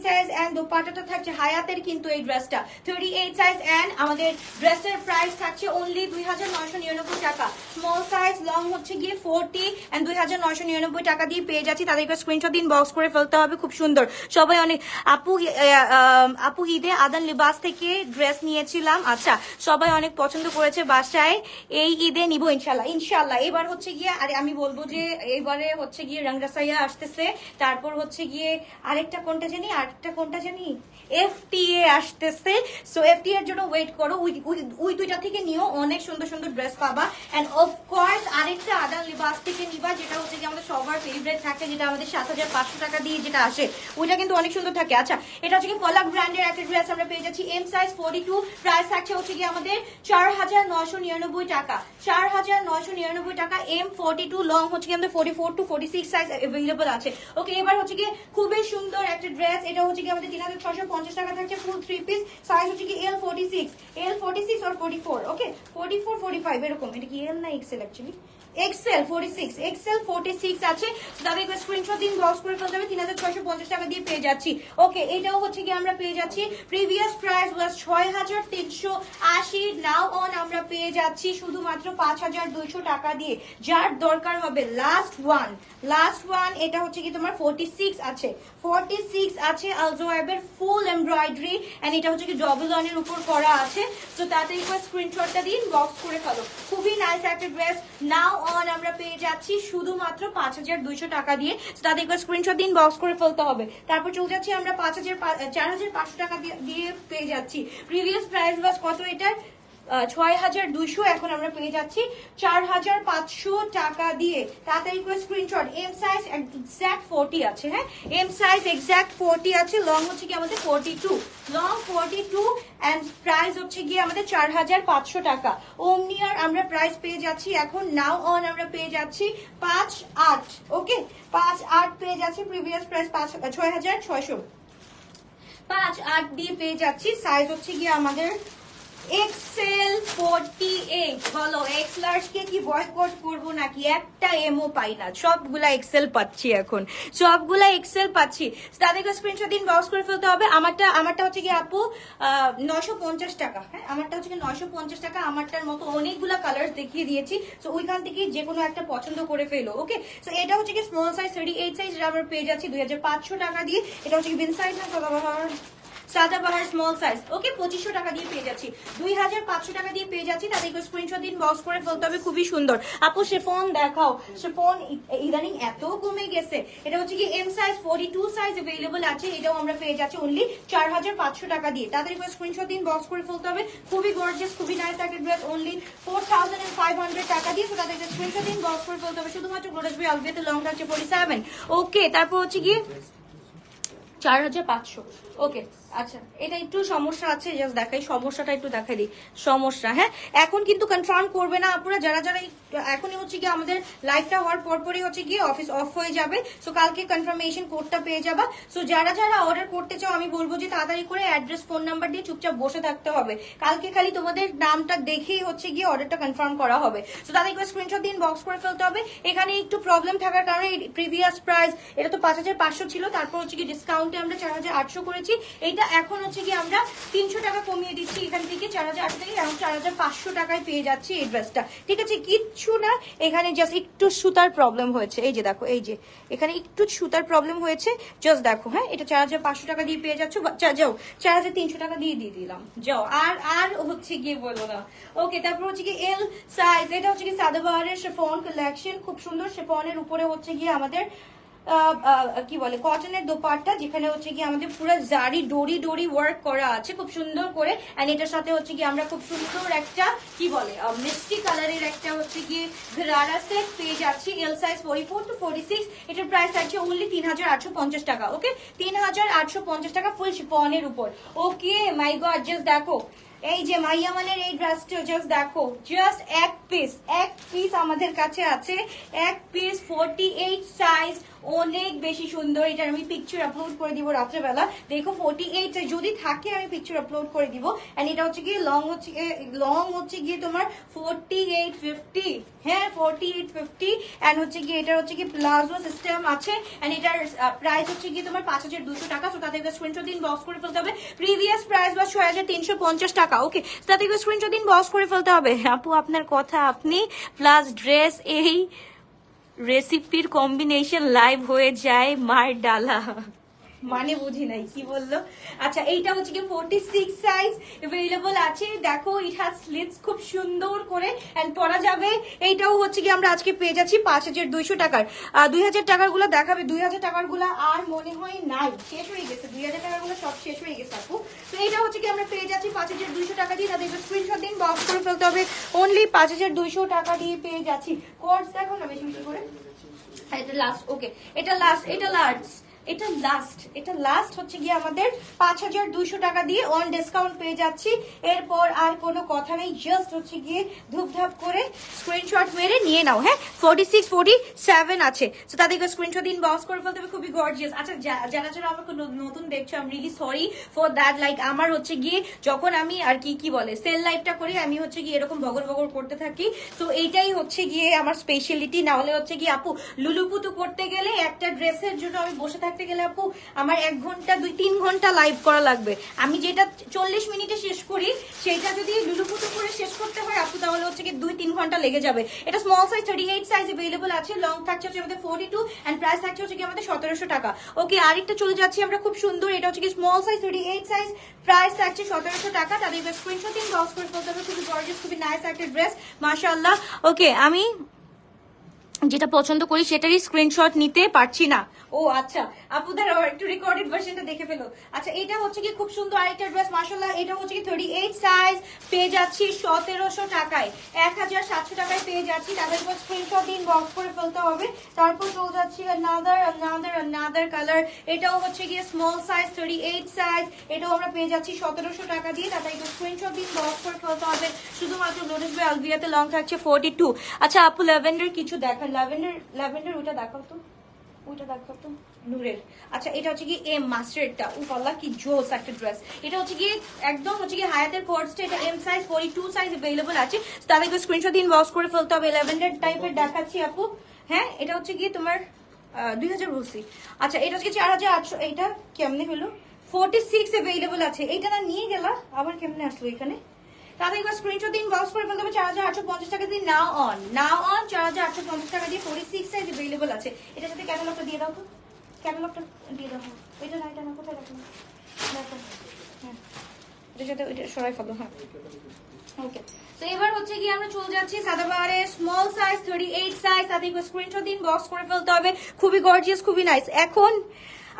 S1: সাইজ এন্ড দোপাট্টাটা থাকছে হায়াতের কিন্তু এই ড্রেসটা 38 সাইজ, এন্ড আমাদের ড্রেসের প্রাইস থাকছে অনলি 2999 টাকা। স্মল সাইজ, লং হচ্ছে গিয়ে 40 এন্ড 2999 টাকা দিয়ে পেয়ে যাচ্ছি। তাদেরকে স্ক্রিনশট দিন, বক্স করে ফেলতে হবে। খুব সুন্দর। সবাই অনেক আপু ঈদে আদান লিবাস থেকে ড্রেস নিয়েছিলাম, আচ্ছা সবাই অনেক পছন্দ করেছে, বাসায় এই ঈদে নিব ইনশাল্লাহ। এবার হচ্ছে গিয়ে আরে আমি বলবো যে এবারে হচ্ছে গিয়ে রংরাসাইয়া আসতেছে, তারপর হচ্ছে গিয়ে আরেকটা কোনটা জানি FTA আসতেছে। সো FTA এর জন্য ওয়েট করো, ওই দুইটা থেকে নিও, অনেক সুন্দর সুন্দর ড্রেস পাবা। এন্ড অফকোর্স আরেকটা আদান লিবাস থেকে নিবা, যেটা হচ্ছে কি আমাদের সবার ফেভারিট থাকে, যেটা আমাদের 7500 টাকা দিয়ে যেটা আসে, ওইটা কিন্তু অনেক সুন্দর থাকে। আচ্ছা, এটা হচ্ছে কি ফলাক ব্র্যান্ডের একটা ড্রেস আমরা পেয়ে যাচ্ছি। এম সাইজ 42, প্রাইস থাকছে হচ্ছে কি আমাদের 4999 টাকা। 4999 টাকা। M42, লং হচ্ছে কি আমাদের 44 to 46 সাইজ अवेलेबल আছে। ওকে, এবার হচ্ছে কি খুবই সুন্দর একটা ড্রেস, এটা হচ্ছে কি আমাদের 3650 টাকা থাকছে। ফুল থ্রি পিস, সাইজ হচ্ছে কি L46 or 44। ওকে, 44 45 এরকম। এটা কি এল না এক্সেল? অ্যাকচুয়ালি এক্সেল 46 আছে। তাদের স্ক্রিনশট দিন, বক্স করে ফেলতে হবে। 3650 টাকা দিয়ে পেয়ে যাচ্ছি। ওকে, এটাও হচ্ছে কি আমরা পেয়ে যাচ্ছি, previous price was 6380, now on আমরা পেয়ে যাচ্ছি শুধুমাত্র 5200 টাকা দিয়ে। যার দরকার হবে লাস্ট ওয়ান, এটা হচ্ছে কি তোমার 46 আছে আলজোয়াবের ফুল এমব্রয়ডারি, এন্ড এটা হচ্ছে কি ডবল অনের উপর করা আছে। তো তাড়াতাড়ি করে স্ক্রিনশটটা দিন, বক্স করে ফেলো। খুবই নাইস একটা ড্রেস। নাও অন আমরা পেয়ে যাচ্ছি শুধুমাত্র 5200 টাকা দিয়ে। তাদের স্ক্রিনশট দিন, বক্স করে ফেলতে হবে। তারপর চলে যাচ্ছি আমরা 4500 টাকা দিয়ে পেয়ে যাচ্ছি। প্রিভিয়াস প্রাইস বাস কত এটার? 6200, এখন আমরা পেয়ে যাচ্ছি 4500 টাকা দিয়ে। তাড়াতাড়ি করে স্ক্রিনশট। এম সাইজ এক্সাক্ট 40 আছে। হ্যাঁ, এম সাইজ এক্সাক্ট 40 আছে। লং হচ্ছে কি আমাদের 42 এন্ড প্রাইস হচ্ছে গিয়ে আমাদের 4500 টাকা। ওমনিয়ার আমরা প্রাইস পেয়ে যাচ্ছি এখন নাও অন আমরা পেয়ে যাচ্ছি 58। ওকে, 58 পেয়ে যাচ্ছি। প্রিভিয়াস প্রাইস 6600, 58 দিয়ে পেয়ে যাচ্ছি। সাইজ হচ্ছে গিয়ে আমাদের এক্সেল 48। বলো এক্স লার্জ কে কি বয়কট করবো নাকি? একটা এমও পাই না, সবগুলা এক্সেল পাচ্ছি এখন, সবগুলা এক্সেল পাচ্ছি। তাদেরকে স্ক্রিনশট দিন, বক্স করে ফেলতে হবে। আমারটা হচ্ছে কি আপু 950 টাকা। হ্যাঁ, আমারটা হচ্ছে কি 950 টাকা। আমারটার মতো অনেকগুলা কালার দেখিয়ে দিয়েছি, তো ওইখান থেকে যে কোনো একটা পছন্দ করে ফেলো। ওকে, তো এটা হচ্ছে কি স্মল সাইজ 38 সাইজ, যেটা আমরা পেয়ে যাচ্ছি 2500 টাকা দিয়ে। এটা হচ্ছে কি বিন সাইজ না সাদাবাহার স্মল সাইজ। ওকে, 2500 টাকা দিয়ে পেয়ে যাচ্ছি, 2500 টাকা দিয়ে পেয়ে যাচ্ছি। তাদেরকে স্ক্রিনশট দিন, বক্স করে ফেলতে হবে। খুবই সুন্দর। আপু শিফন দেখাও। শিফন ইদানিং এত কমে গেছে। এটা হচ্ছে কি এম সাইজ 42 সাইজ अवेलेबल আছে। এটাও আমরা পেয়ে যাচ্ছি অনলি 4500 টাকা দিয়ে। তাদেরকে স্ক্রিনশট দিন, বক্স করে ফেলতে হবে। খুবই গর্জিয়াস, খুবই নাইস একটা ড্রেস, অনলি 4500 টাকা দিয়ে। তো তাদেরকে স্ক্রিনশট দিন, বক্স করে ফেলতে হবে শুধুমাত্র গ্লোরিয়াস বাই অলভিয়াতে। লং থাকছে 47। ওকে, তারপর হচ্ছে কি 4500। ওকে, আচ্ছা এটা একটু সমস্যা আছে, জাস্ট দেখাই সমস্যাটা একটু দেখাই দিই। সমস্যা, হ্যাঁ এখন কিন্তু কনফার্ম করবে না আপুরা, যারা যারা এখনই হচ্ছে গিয়ে আমাদের লাইভটা হওয়ার পরপরই হচ্ছে গিয়ে অফিস অফ হয়ে যাবে, সো কালকে কনফার্মেশন কোডটা পেয়ে যাবা। সো যারা যারা অর্ডার করতে চাও আমি বলবো যে তাড়াতাড়ি করে অ্যাড্রেস ফোন নাম্বার দিয়ে চুপচাপ বসে থাকতে হবে, কালকে খালি তোমাদের নামটা দেখেই হচ্ছে গিয়ে অর্ডারটা কনফার্ম করা হবে। সো তাদের স্ক্রিনশট দিন বক্স করে ফেলতে হবে। এখানে একটু প্রবলেম থাকার কারণে প্রিভিয়াস প্রাইস এটা তো 5500 ছিল, তারপর হচ্ছে কি ডিসকাউন্টে আমরা 4800 করেছি, এইটা এখন হচ্ছে কি আমরা 300 টাকা কমিয়ে দিচ্ছি, এখান থেকে 4800 থেকে এখন 4500 টাকায় পেয়ে যাচ্ছি এই ড্রেসটা। ঠিক আছে, কিচ্ছু না, এখানে জাস্ট একটু সুতার প্রবলেম হয়েছে, এই যে দেখো, এই যে এখানে একটু সুতার প্রবলেম হয়েছে, জাস্ট দেখো। হ্যাঁ এটা 4500 টাকা দিয়ে পেয়ে যাচ্ছ, যাও 4300 টাকা দিয়ে দিলাম, যাও আর আর হচ্ছে গিয়ে বলবো না। ওকে, তারপর হচ্ছে কি এল সাইজ, এটা হচ্ছে কি সাদাবাহারের শিফন কালেকশন, খুব সুন্দর শিফনের উপরে হচ্ছে গিয়ে আমাদের কি বলে কটনের দোপাট্টা, যেখানে হচ্ছে কি আমাদের পুরো জারি ডোরি ডোরি ওয়ার্ক করা আছে খুব সুন্দর করে, এন্ড এটার সাথে হচ্ছে কি আমরা খুব সুন্দর একটা কি বলে মিষ্টি কালারের একটা হচ্ছে কি ঘরারা সেট পেয়ে যাচ্ছি, এল সাইজ 44 to 46, এটার প্রাইস আছে অনলি 3850 টাকা। ওকে, 3850 টাকা ফুল শিফনের উপর। ওকে মাই গড, জাস্ট দেখো এই যে মাইয়া মানের এই ড্রেসটা, জাস্ট দেখো, জাস্ট এক পিস আমাদের কাছে আছে, এক পিস 48 সাইজ, অনেক বেশি সুন্দর। এটার আমি পিকচার আপলোড করে দিব রাত্রেবেলা, দেখো 48 যদি থাকে আমি পিকচার আপলোড করে দিব। এন্ড এটা হচ্ছে গিয়ে লং হচ্ছে গিয়ে তোমার 4850, হ্যাঁ 4850, এন্ড হচ্ছে গিয়ে এটা হচ্ছে গিয়ে প্লাজো সিস্টেম আছে, এন্ড এটার প্রাইস হচ্ছে গিয়ে তোমার 5200 টাকা। সো তাদের স্ক্রিনশট দিন বক্স করে ফেলতে হবে, প্রিভিয়াস প্রাইস বা 6350 টাকা। ওকে, তাদের স্ক্রিনশট দিন বক্স করে ফেলতে হবে। আপু আপনার কথা আপনি প্লাস ড্রেস এই রেসিপির কম্বিনেশন লাইভ হয়ে যায় মার ডালা, মানে বুঝি নাই কি বললো। আচ্ছা এইটা হচ্ছে কি 46 সাইজ अवेलेबल আছে, দেখো ইট হ্যাজ স্লিটস খুব সুন্দর করে এন্ড পরা যাবে। এইটাও হচ্ছে কি আমরা আজকে পেয়ে যাচ্ছি 5200 টাকার। 2000 টাকার গুলো দেখাবে, 2000 টাকার গুলো আর মনে হয় নাই, শেষ হয়ে গেছে, 2000 টাকার গুলো সব শেষ হয়ে গেছে আপু। তো এটা হচ্ছে কি আমরা পেয়ে যাচ্ছি 5200 টাকা দিয়ে, তাদের স্ক্রিনশট দিন বক্স করে ফেলতে হবে, অনলি 5200 টাকা দিয়ে পেয়ে যাচ্ছি। কোর্স দেখো না বেশি বেশি করে, এটা লাস্ট। ওকে, এটা লাস্ট, এটা লাস্ট হচ্ছে গিয়ে আমাদের 5200 টাকা দিয়ে অন ডিসকাউন্ট পেয়ে যাচ্ছি। এরপর আর কোনো কথা নেই, জাস্ট হচ্ছে গিয়ে ধুপধাপ করে স্ক্রিনশট মেরে নিয়ে নাও। হ্যাঁ 46 47 আছে, তো তাদেরকে স্ক্রিনশট দিন বক্স করে ফেলতে হবে, খুবই গর্জিয়াস। আচ্ছা যারা যারা আমাকে নতুন দেখছো, I am really sorry for that. Like আমার হচ্ছে গিয়ে যখন আমি আর কি বলে সেল লাইফটা করি, আমি হচ্ছে গিয়ে এরকম বগর বগর করতে থাকি, তো এইটাই হচ্ছে গিয়ে আমার স্পেশালিটি। না হলে হচ্ছে গিয়ে আপু লুলুপুতু করতে গেলে একটা ড্রেসের জন্য আমি বসে থাকতে গেলে আপু আমার 1 ঘন্টা 2-3 ঘন্টা লাইভ করা লাগবে। আমি যেটা 40 মিনিটে শেষ করি সেটা যদি লুলুপুতু করে শেষ করতে হয় আপু, তাহলে হচ্ছে কি 2-3 ঘন্টা লেগে যাবে। এটা স্মল সাইজ 38 সাইজ अवेलेबल আছে, লং থাকছে হচ্ছে আমাদের 42 এন্ড প্রাইস থাকছে হচ্ছে কি আমাদের 1700 টাকা। ওকে, আরেকটা চলে যাচ্ছি আমরা, খুব সুন্দর, এটা হচ্ছে কি স্মল সাইজ 38 সাইজ, প্রাইস থাকছে 1700 টাকা। তাদের স্ক্রিনশট দিন বক্স করে ফেলতে হবে, খুবই গর্জিয়াস, খুবই নাইস একটা ড্রেস, মাশাআল্লাহ। ওকে, আমি যেটা পছন্দ করি সেটারই স্ক্রিনশট নিতে পারছি না। ও আচ্ছা আপু দাঁড়াও একটু রেকর্ডেড ভার্সনটা দেখে ফেলো। আচ্ছা এটা হচ্ছে কি খুব সুন্দর আরেকটা ড্রেস, মাশাআল্লাহ। এটা হচ্ছে কি 38 সাইজ, পেয়ে যাচ্ছি 1700 টাকায়, 1700 টাকায় পেয়ে যাচ্ছি। তাদের উপর স্ক্রিনশট দিন বক্স করে ফেলতে হবে। তারপর চলে যাচ্ছি আনাদার কালার, এটাও হচ্ছে গিয়ে স্মল সাইজ 38 সাইজ, এটাও আমরা পেয়ে যাচ্ছি 1700 টাকা দিয়ে। তাদের একটু স্ক্রিনশট দিন বক্স করে ফেলতে হবে। শুধুমাত্র নোটিস বাই আলভিয়াতে লং থাকছে 42। আচ্ছা আপু ল্যাভেন্ডার কিছু দেখান, ল্যাভেন্ডার ওইটা দেখাও তো, ওইটা দেখো তো নূরের। আচ্ছা এটা হচ্ছে কি এম মাস্টারটা, ও আল্লাহ কি জোস একটা ড্রেস। এটা হচ্ছে কি একদম হচ্ছে কি হায়াতের কোর্সটা, এটা এম সাইজ 42 সাইজ अवेलेबल আছে, তাদেরকে স্ক্রিনশট দিন বক্স করে ফেলতে হবে। ল্যাভেন্ডার টাইপের দেখাচ্ছি আপু। হ্যাঁ এটা হচ্ছে কি তোমার 2000 বলছি। আচ্ছা এটা হচ্ছে 4800, এইটা কেমনে হলো 46 अवेलेबल আছে, এইটা না নিয়ে গেলা আবার কেমনে আসলো এখানে। তাহলে একবার স্ক্রিনশট দিন বক্স করে ফেলতে হবে, 4850 টাকা দিয়ে নাও অন 4850 টাকা দিয়ে 46 সাইজ अवेलेबल আছে। এটার সাথে ক্যাটালগটা দিয়ে দাও তো, ক্যাটালগটা দিয়ে দাও। এটা না, এটা না, কোথায় রাখলাম দেখো, হ্যাঁ এটার সাথে এটা সরাই ফেলো। হ্যাঁ ওকে, তো এবার হচ্ছে কি আমরা চলে যাচ্ছি সাদাবাহারের স্মল সাইজ 38 সাইজ, তাতে স্ক্রিনশট দিন বক্স করে ফেলতে হবে, খুবই গর্জিয়াস, খুবই নাইস। এখন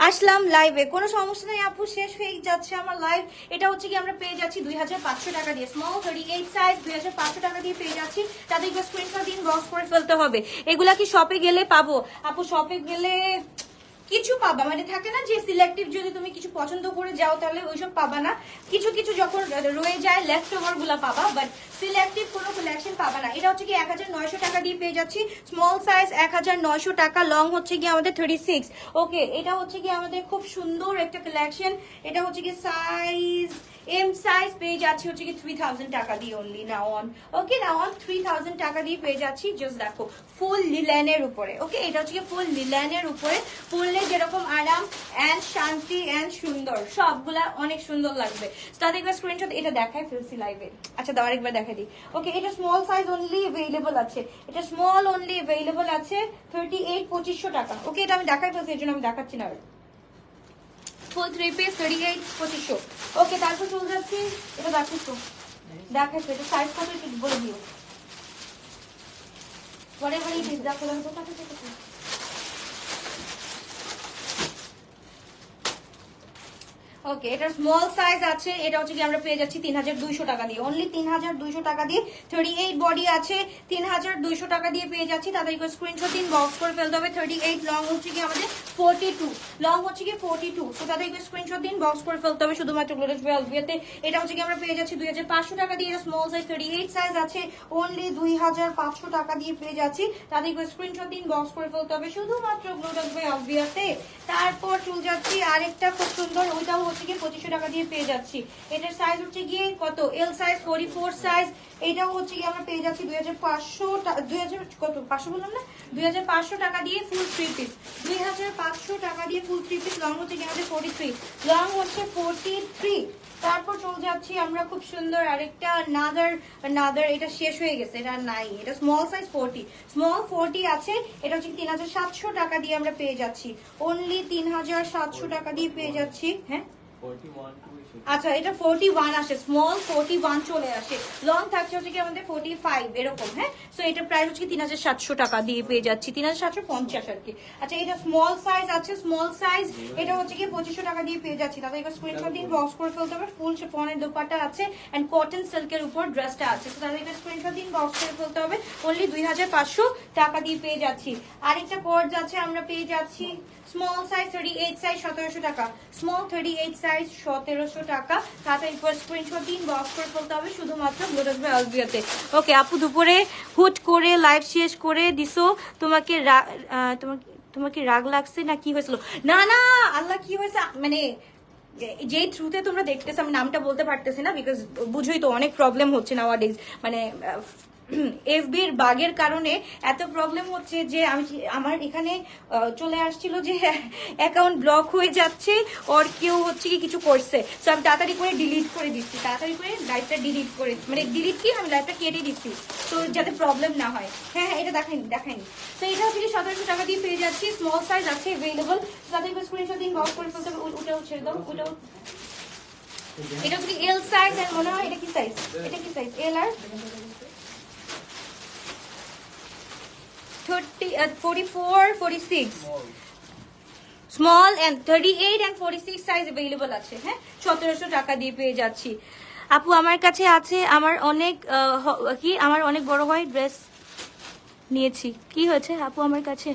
S1: আসলাম লাইভে, কোনো সমস্যা নেই আপু, শেষ হয়ে যাচ্ছে আমার লাইভ। এটা হচ্ছে কি আমরা পেয়ে যাচ্ছি 2500 টাকা দিয়ে, স্মল 38 সাইজ 2500 টাকা দিয়ে পেয়ে যাচ্ছি। তাদেরকে স্ক্রিনশট দিন বক্স করে ফেলতে হবে। এগুলা কি শপে গেলে পাবো আপু? শপে গেলে কিছু পাবা, মানে থাকে না যে সিলেক্টিভ যদি তুমি কিছু পছন্দ করে যাও তাহলে ওইসব পাবা না, কিছু কিছু যখন রয়ে যায় লেফট ওভার গুলা পাবা, বাট সিলেক্টিভ কোনো কালেকশন পাবা না। এটা হচ্ছে কি 1900 টাকা দিয়ে পেয়ে যাচ্ছি, স্মল সাইজ 1900 টাকা, লং হচ্ছে কি আমাদের 36। ওকে, এটা হচ্ছে কি আমাদের খুব সুন্দর একটা কালেকশন। এটা হচ্ছে কি সাইজ এম সাইজ পেয়ে যাচ্ছি হচ্ছে কি 3000 টাকা দিয়ে only now on. Okay, now on 3000 টাকা দিয়ে পেয়ে যাচ্ছি। জাস্ট দেখো ফুল লিলেনের উপরে। ওকে, এটা হচ্ছে কি ফুল লিলেনের উপরে, পরলে যেরকম আরাম এন্ড শান্তি এন্ড সুন্দর, সবগুলা অনেক সুন্দর লাগবে। তাদের একবার স্ক্রিনশট এটা দেখায় ফেলছি লাইভে। আচ্ছা দাও আরেকবার দেখাই দিই। ওকে, এটা স্মল সাইজ অনলি अवेलेबल আছে, এটা স্মল অনলি अवेलेबल আছে 38 2500 টাকা। ওকে, এটা আমি দেখাই ফেলছি, এর জন্য আমি দেখাচ্ছি না। ফুল 3 পিস 38 2500। ওকে, তারপর চলে যাচ্ছি, এটা দেখাচ্ছি তো, দেখাচ্ছি এটা সাইজ কত একটু বলে দিও। whatever it is, দেখো দেখো কত থেকে। ওকে, এটা স্মল সাইজ আছে, এটা হচ্ছে কি আমরা পেয়ে যাচ্ছি 3200 টাকা দিয়ে, অনলি 3200 টাকা দিয়ে। 38 বডি আছে, 3200 টাকা দিয়ে পেয়ে যাচ্ছি। তাদেরকে স্ক্রিনশট দিন, বক্স করে ফেলতে হবে। 38 লং হচ্ছে কি আমাদের 42, লং হচ্ছে কি 42। তো তাদেরকে স্ক্রিনশট দিন, বক্স করে ফেলতে হবে শুধুমাত্র গ্লোটাস ভেলভেটে। এটা হচ্ছে কি আমরা পেয়ে যাচ্ছি 2500 টাকা দিয়ে। এটা স্মল সাইজ 38 সাইজ আছে, অনলি 2500 টাকা দিয়ে পেয়ে যাচ্ছি। তাদেরকে স্ক্রিনশট দিন, বক্স করে ফেলতে হবে শুধুমাত্র গ্লোটাস ভেলভেটে। তারপর চলে যাচ্ছি আরেকটা খুব সুন্দর, ওইটাও হচ্ছে গিয়ে 2500 টাকা দিয়ে পেয়ে যাচ্ছি। এটার সাইজ হচ্ছে গিয়ে কত, এল সাইজ 44 সাইজ। এটাও হচ্ছে গিয়ে আমরা পেয়ে যাচ্ছি 2500 কত 500 বললাম না, 2500 টাকা দিয়ে ফুল 3 পিস। 2500 টাকা দিয়ে ফুল 3 পিস, লং হচ্ছে গিয়ে আমাদের 43, লং হচ্ছে 43। তারপর চলে যাচ্ছি আমরা খুব সুন্দর আরেকটা নাদার, এটা শেষ হয়ে গেছে, এটা নাই। এটা স্মল সাইজ 40, স্মল 40 আছে। এটা হচ্ছে 3700 টাকা দিয়ে আমরা পেয়ে যাচ্ছি, অনলি 3700 টাকা দিয়ে পেয়ে যাচ্ছি। হ্যাঁ আচ্ছা, এটা 41 আসে, স্মল 41 চলে আসে, লং থাকছে হচ্ছে কি আমাদের 45 এরকম। হ্যাঁ, সো এটা প্রাইস হচ্ছে 3700 টাকা দিয়ে পেয়ে যাচ্ছি, 3750 আর কি। আচ্ছা, এটা স্মল সাইজ আছে, স্মল সাইজ এটা হচ্ছে কি 2500 টাকা দিয়ে পেয়ে যাচ্ছি। তাহলে এবার স্ক্রিনশট দিয়ে বক্স করে ফেলতে হবে। ফুল শিফনের দোপাট্টা আছে এন্ড কটন সিল্কের উপর ড্রেসটা আছে। তো তাহলে এবার স্ক্রিনশট দিয়ে বক্স করে ফেলতে হবে, অনলি 2500 টাকা দিয়ে পেয়ে যাচ্ছি। আরেকটা পর্স আছে, আমরা পেয়ে যাচ্ছি স্মল সাইজ 38 সাইজ 1700 টাকা, স্মল 38 সাইজ 1700 টাকা। তাতে এরপর স্ক্রিনশট দিন, বক্স করে ফেলতে হবে শুধুমাত্র গ্লোটাস বাই অলভিয়াতে। ওকে আপু, দুপুরে হুট করে লাইভ শেষ করে দিছো, তোমাকে তোমাকে রাগ লাগছে না কি হয়েছিল? না না আল্লাহ, কি হয়েছে মানে যেই থ্রুতে তোমরা দেখতেছো, আমি নামটা বলতে পারতেছি না বিকজ বুঝোই তো অনেক প্রবলেম হচ্ছে নাওয়াডেজ, মানে এফবির বাগের কারণে এত প্রবলেম হচ্ছে যে আমার এখানে চলে আসছিল যে অ্যাকাউন্ট ব্লক হয়ে যাচ্ছে, ওর কেউ হচ্ছে কি কিছু করছে। সো আমি তাড়াতাড়ি করে ডিলিট করে দিচ্ছি, তাড়াতাড়ি করে লাইভটা ডিলিট করে, মানে ডিলিট কি আমি লাইভটা কেটে দিচ্ছি, তো যাতে প্রবলেম না হয়। হ্যাঁ হ্যাঁ, এটা দেখাইনি। তো এটা হচ্ছে কি 1700 টাকা দিয়ে পেয়ে যাচ্ছি, স্মল সাইজ আছে অ্যাভেলেবল। তাদের স্ক্রিনশট দিন, বক্স করে ফেলতে হবে। ওটাও ছেড়ে দাও, ওটাও। এটা হচ্ছে কি এল সাইজ, এন্ড মনে হয় এটা কি সাইজ, এটা কি সাইজ, এল আর 44 46 small and 38 and 46 size available আছে। হ্যাঁ, 1700 টাকা দিয়ে পেয়ে যাচ্ছি। আপু আমার কাছে আছে, আমার অনেক বড় হয় ড্রেস নিয়েছি, কি হয়েছে আপু? আমার কাছে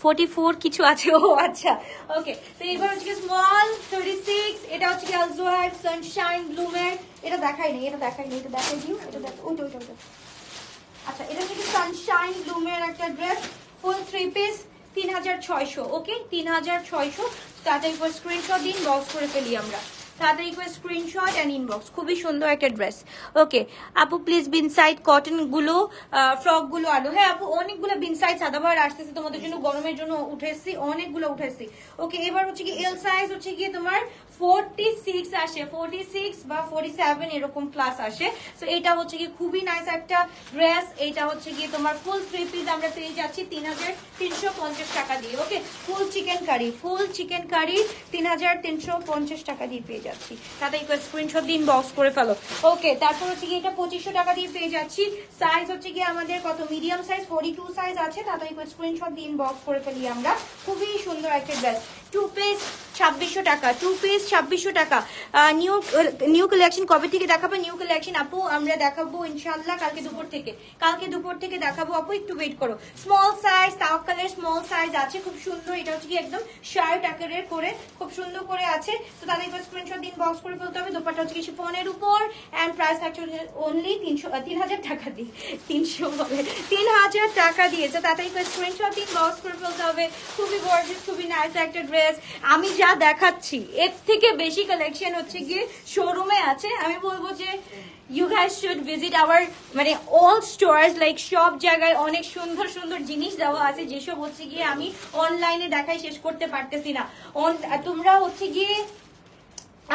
S1: 44 কিছু আছে। ও আচ্ছা, ওকে। তো এবার হচ্ছে স্মল 36, এটা হচ্ছে কি আলজোয়ার সানশাইন ব্লুমের। এটা দেখাইনি, এটা দেখাই দিও, এটা দেখো, ওইটা। আচ্ছা, এটা হচ্ছে সানশাইন ব্লুমের একটা ড্রেস, ফুল 3 পিস 3600। ওকে, 3600। তাতে একবার স্ক্রিনশট দিন, বক্স করে ফেলি আমরা। তাড়াতাড়ি করে স্ক্রিনশট এন্ড ইনবক্স। খুবই সুন্দর একটা ড্রেস। ওকে আপু, প্লিজ বিনসাইড কটন গুলো, ফ্রক গুলো আনো। হ্যাঁ আপু, অনেকগুলো বিনসাইড সাদাবার আসতেছে তোমাদের জন্য, গরমের জন্য উঠেছি, অনেকগুলো উঠেছি। ওকে, এবার হচ্ছে কি এল সাইজ হচ্ছে গিয়ে তোমার 46 আসে, 46 বা 47 এরকম ক্লাস আসে। তো এটা হচ্ছে কি খুবই নাইস একটা ড্রেস। এটা হচ্ছে গিয়ে তোমার ফুল 3 পিস আমরা পেয়ে যাচ্ছি 3350 টাকা দিয়ে। ওকে, ফুল চিকেন কারি 3350 টাকা দিয়ে পেয়ে যাচ্ছি। তাতে একটু স্ক্রিনশট দিন, বক্স করে ফেলো। ওকে, তারপর হচ্ছে কি এটা 2500 টাকা দিয়ে পেয়ে যাচ্ছি। সাইজ হচ্ছে কি আমাদের কত, মিডিয়াম সাইজ 42 সাইজ আছে। তাতে একটু স্ক্রিনশট দিন, বক্স করে ফেলি আমরা। খুবই সুন্দর একটা ড্রেস, 2 পিস 2600 টাকা, 2 পিস 2600 টাকা। নিউ কালেকশন কবে থেকে দেখাবো? নিউ কালেকশন আপু আমরা দেখাবো ইনশাআল্লাহ কালকে দুপুর থেকে, কালকে দুপুর থেকে দেখাবো আপু, একটু ওয়েট করো। স্মল সাইজ, তাও কালার স্মল সাইজ আছে, খুব সুন্দর। এটা হচ্ছে কি একদম শার্ট আকারের করে খুব সুন্দর করে আছে। তো তাদের স্ক্রিনশট দিন, বক্স করে ফেলতে হবে। দোপাট্টা হচ্ছে কি শিফনের উপর, এন্ড প্রাইস অ্যাকচুয়ালি অনলি 3000 টাকা দিয়ে, 300 হবে, 3000 টাকা দিয়েছে। তাড়াতাড়ি স্ক্রিনশট দিন, বক্স করে ফেলতে হবে। খুবই গর্জিয়াস, খুবই নাইস একটা ড্রেস। আমি যা দেখাচ্ছি এর থেকে বেশি কালেকশন হচ্ছে গিয়ে শোরুমে আছে। আমি বলবো যে you guys should visit our মানে all stores, like সব জায়গায় অনেক সুন্দর সুন্দর জিনিস দেওয়া আছে, যেসব হচ্ছে গিয়ে আমি অনলাইনে দেখাই শেষ করতে পারতেছি না। তোমরা হচ্ছে গিয়ে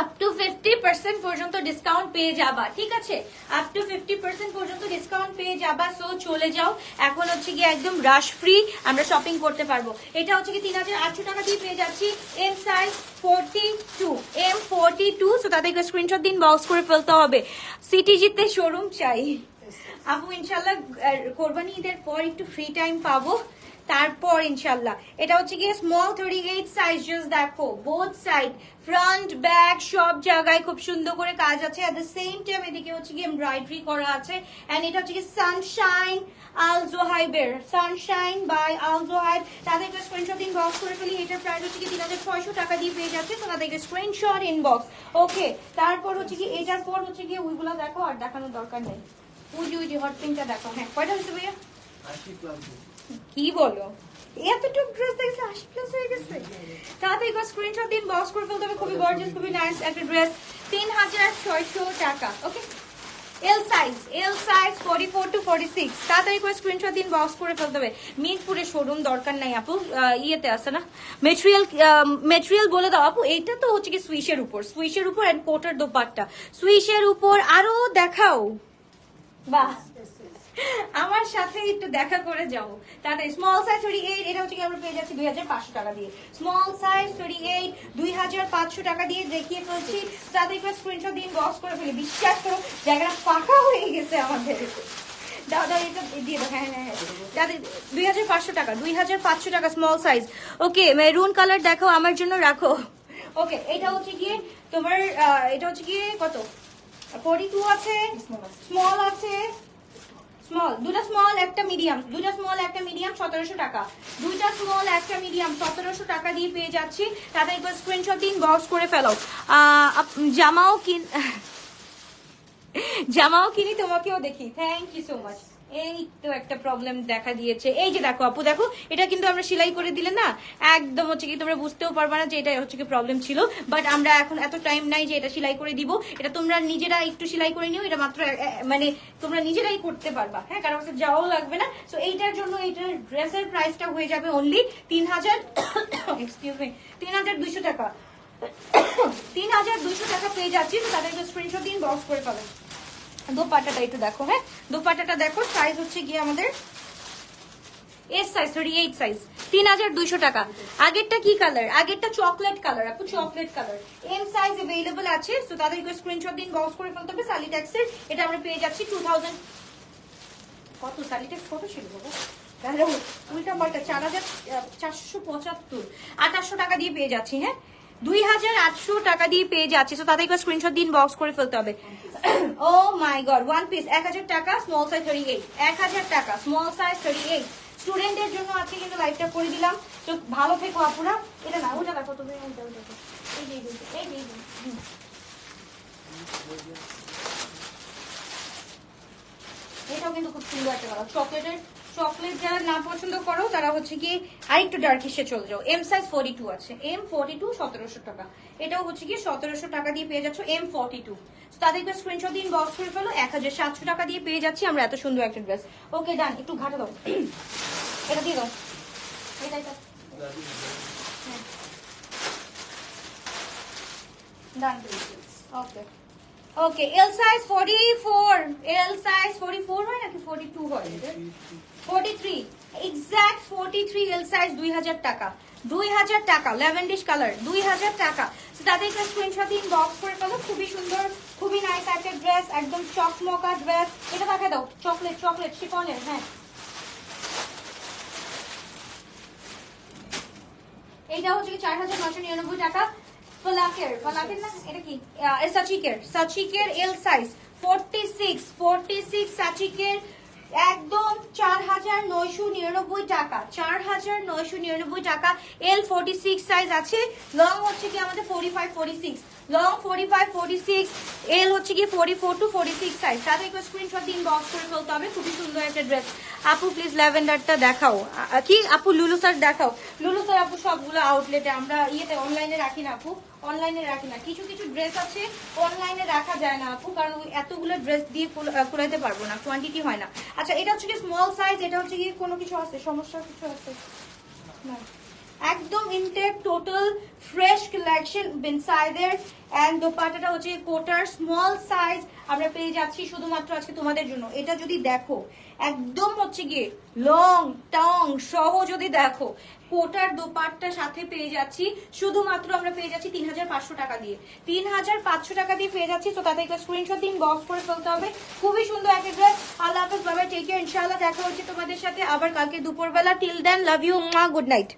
S1: আপ টু 50% পর্যন্ত ডিসকাউন্ট পেয়ে যাবা, ঠিক আছে? আপ টু 50% পর্যন্ত ডিসকাউন্ট পেয়ে যাবা। সো চলে যাও, এখন হচ্ছে গিয়ে একদম রাশ ফ্রি আমরা শপিং করতে পারবো। এটা হচ্ছে কি 3800 টাকা দিয়ে পেয়ে যাচ্ছি, এম সাইজ 42, M42। সো তাদেরকে স্ক্রিনশট দিন, বক্স করে ফেলতে হবে। সিটিজিতে শোরুম চাই আপু, ইনশাল্লাহ কোরবানি ঈদের পর একটু ফ্রি টাইম পাবো, তারপর ইনশাল্লাহ। এটা হচ্ছে গিয়ে স্মল 38 সাইজ, জাস্ট দেখো বোথ সাইড, ফ্রন্ট ব্যাক সব জায়গায় খুব সুন্দর করে কাজ আছে। এট দ্য সেম টাইম এদিকে হচ্ছে গিয়ে এমব্রয়ডারি করা আছে। এন্ড এটা হচ্ছে কি সানশাইন আল জোহাইবের, সানশাইন বাই আল জোহাইব। তাদেরকে স্ক্রিনশট দিন, বক্স করে ফেলি। এটার প্রাইস হচ্ছে কি 3600 টাকা দিয়ে পেয়ে যাচ্ছে। তো তাদেরকে স্ক্রিনশট ইনবক্স। ওকে, তারপর হচ্ছে কি এটার পর হচ্ছে গিয়ে ওইগুলো দেখো, আর দেখানোর দরকার নেই। ওই যে হট পিঙ্কটা দেখো। হ্যাঁ, কয়টা হচ্ছে ভাইয়া? কি বলো, এতটুকু ড্রেস দেখছে 80+ হয়ে গেছে? তাড়াতাড়ি স্ক্রিনশট দিন, বক্স করে ফেলতে হবে। খুবই গর্জিয়াস, খুবই নাইস একটা ড্রেস, 3600 টাকা। ওকে, এল সাইজ 44 to 46। তাড়াতাড়ি করে স্ক্রিনশট দিন, বক্স করে ফেলতে হবে। মিরপুরে শোরুম দরকার নাই আপু, ইয়েতে আছে না মেটেরিয়াল বলে দাও আপু। এইটা তো হচ্ছে কি সুইশের উপর এন্ড কোটার দোপাট্টা, সুইশের উপর আরো দেখাও। বাহ, আমার সাথে একটু দেখা করে যাও তাড়াতাড়ি। স্মল সাইজ 38, এটা হচ্ছে কি আমরা পেয়ে যাচ্ছি 2500 টাকা দিয়ে। স্মল সাইজ 38 2500 টাকা দিয়ে দেখিয়ে ফেলছি। তাদের একবার স্ক্রিনশট দিন, বক্স করে ফেলি। বিশ্বাস করো জায়গাটা ফাঁকা হয়ে গেছে আমাদের। দাদা এটা দিয়ে দাও। হ্যাঁ হ্যাঁ, দাদা 2500 টাকা, 2500 টাকা স্মল সাইজ। ওকে, মেরুন কালার দেখো, আমার জন্য রাখো। ওকে, এটা হচ্ছে গিয়ে তোমার এটা হচ্ছে গিয়ে কত, 42 আছে, স্মল আছে, স্মল দুটা স্মল একটা মিডিয়াম, 1700 টাকা। দুইটা স্মল একটা মিডিয়াম 1700 টাকা দিয়ে পেয়ে যাচ্ছি। তাদের একবার স্ক্রিনশট দিন, বক্স করে ফেলো। জামাও কিনি, তোমাকেও দেখি। Thank you so much. এই তো একটা প্রবলেম দেখা দিয়েছে। এই যে দেখো আপু, দেখো এটা কিন্তু আমরা সেলাই করে দিলে না, একদম হচ্ছে কি তোমরা বুঝতেও পারবে না যে এটা হচ্ছে কি প্রবলেম ছিল। বাট আমরা এখন এত টাইম নাই যে এটা সেলাই করে দিব। এটা তোমরা নিজেরা একটু সেলাই করে নিও, এটা মাত্র মানে তোমরা নিজেরাই করতে পারবা। হ্যাঁ, কারণ হচ্ছে যাওয়াও লাগবে না। সো এইটার জন্য এইটার ড্রেসের প্রাইসটা হয়ে যাবে অনলি 3000 এক্সকিউজ মি 3200 টাকা। 3200 টাকা পেয়ে যাচ্ছি। তো তাদেরকে স্ক্রিনশট দিন, বক্স করে পাবেন। দোপাট্টাটা একটু দেখো। হ্যাঁ, দোপাট্টাটা দেখো, সাইজ হচ্ছে গিয়ে আমাদের এস সাইজ 38 সাইজ, 3200 টাকা। আগেরটা কি কালার? আগেরটা চকলেট কালার আপু, chocolate colour. M size available আছে। সো তাদেরকে স্ক্রিনশট দিন, বক্স করে ফেলতে হবে। সালিটেক্সের এটা আমরা পেয়ে যাচ্ছি 2000 কত, সালিটেক্স কত ছিল বাবা? উল্টা পাল্টা 4475, 2800 টাকা দিয়ে পেয়ে যাচ্ছি। হ্যাঁ, 2800 টাকা দিয়ে পেয়ে যাচ্ছি। তো তাদেরকে স্ক্রিনশট দিন, বক্স করে ফেলতে হবে। ও মাই গড, ওয়ান পিস 1000 টাকা, স্মল সাইজ 38, 1000 টাকা স্মল সাইজ 38। স্টুডেন্টদের জন্য আজকে কিন্তু লাইভটা করে দিলাম। তো ভালো থেকো আপুরা। এটা না, ওটা দেখো তুমি, এটাও কিন্তু খুব সুন্দর একটা কালার। চকলেট যারা না পছন্দ করো তারা হচ্ছে কি আরেকটু ডার্কিশে চলে যাও। এম সাইজ 42 আছে, M42 1700 টাকা। এটাও হচ্ছে কি 1700 টাকা দিয়ে পেয়ে যাচ্ছ, M42। তাদেরকে স্ক্রিনশট দিন, বক্স করে ফেলো। 1700 টাকা দিয়ে পেয়ে যাচ্ছি আমরা এত সুন্দর একটা ড্রেস। ওকে, ডান। একটু ঘাটা দাও, এটা দিয়ে দাও, এটাই ডান। ওকে ওকে, এল সাইজ 44, এল সাইজ 44 হয় নাকি 42 হয়? 43, এক্সাক্ট 43 এল সাইজ, 2000 টাকা। 2000 টাকা, ল্যাভেন্ডিশ কালার, 2000 টাকা। তাদেরকে স্ক্রিনশট দিন, বক্স করে ফেলো। খুবই সুন্দর, খুবই নাইস একটা ড্রেস, একদম চকমকা ড্রেস। এটা দেখা দাও, চকলেট শিফনের। হ্যাঁ, এটা হচ্ছে কি 4999 টাকা। ফলাকের না এটা কি সাচিকের এল সাইজ 46 সাচিকের একদম 4999 টাকা, 4999 টাকা। এল 46 সাইজ আছে। লং হচ্ছে কি আমাদের 45-46, লং 45-46, এল হচ্ছে কি 44 to 46 সাইজ। তাদের একটু স্ক্রিনশট দিন, বক্স করে ফেলতে হবে। খুবই সুন্দর একটা ড্রেস। আপু প্লিজ ল্যাভেন্ডারটা দেখাও। কি আপু লুলু স্যার দেখাও। লুলু স্যার আপু সবগুলো আউটলেটে, আমরা ইয়েতে অনলাইনে রাখি না আপু, অনলাইনে রাখি না। কিছু কিছু ড্রেস আছে অনলাইনে রাখা যায় না আপু, কারণ ওই এতগুলো ড্রেস দিয়ে কুলাইতে পারবো না, কোয়ান্টিটি হয় না। আচ্ছা এটা হচ্ছে কি স্মল সাইজ, এটা হচ্ছে কি কোনো কিছু আছে সমস্যা, কিছু আছে না, একদম ইনটেক টোটাল ফ্রেশ কালেকশন বিনসাইদের। এন্ড দোপাট্টাটা হচ্ছে কোটার স্মল সাইজ আমরা পেয়ে যাচ্ছি শুধুমাত্র আজকে তোমাদের জন্য। এটা যদি দেখো একদম হচ্ছে গিয়ে লং টং সহ যদি দেখো, কোটার দোপাট্টার সাথে পেয়ে যাচ্ছি শুধুমাত্র আমরা পেয়ে যাচ্ছি 3500 টাকা দিয়ে, 3500 টাকা দিয়ে পেয়ে যাচ্ছি। তো তাতে একটা স্ক্রিনশট দিন, বক্স করে ফেলতে হবে। খুবই সুন্দর একটা ড্রেস। আল্লাহ হাফেজ, বাবা টেক কেয়ার। ইনশাআল্লাহ দেখা হচ্ছে তোমাদের সাথে আবার কালকে দুপুরবেলা। Till then love you, good night.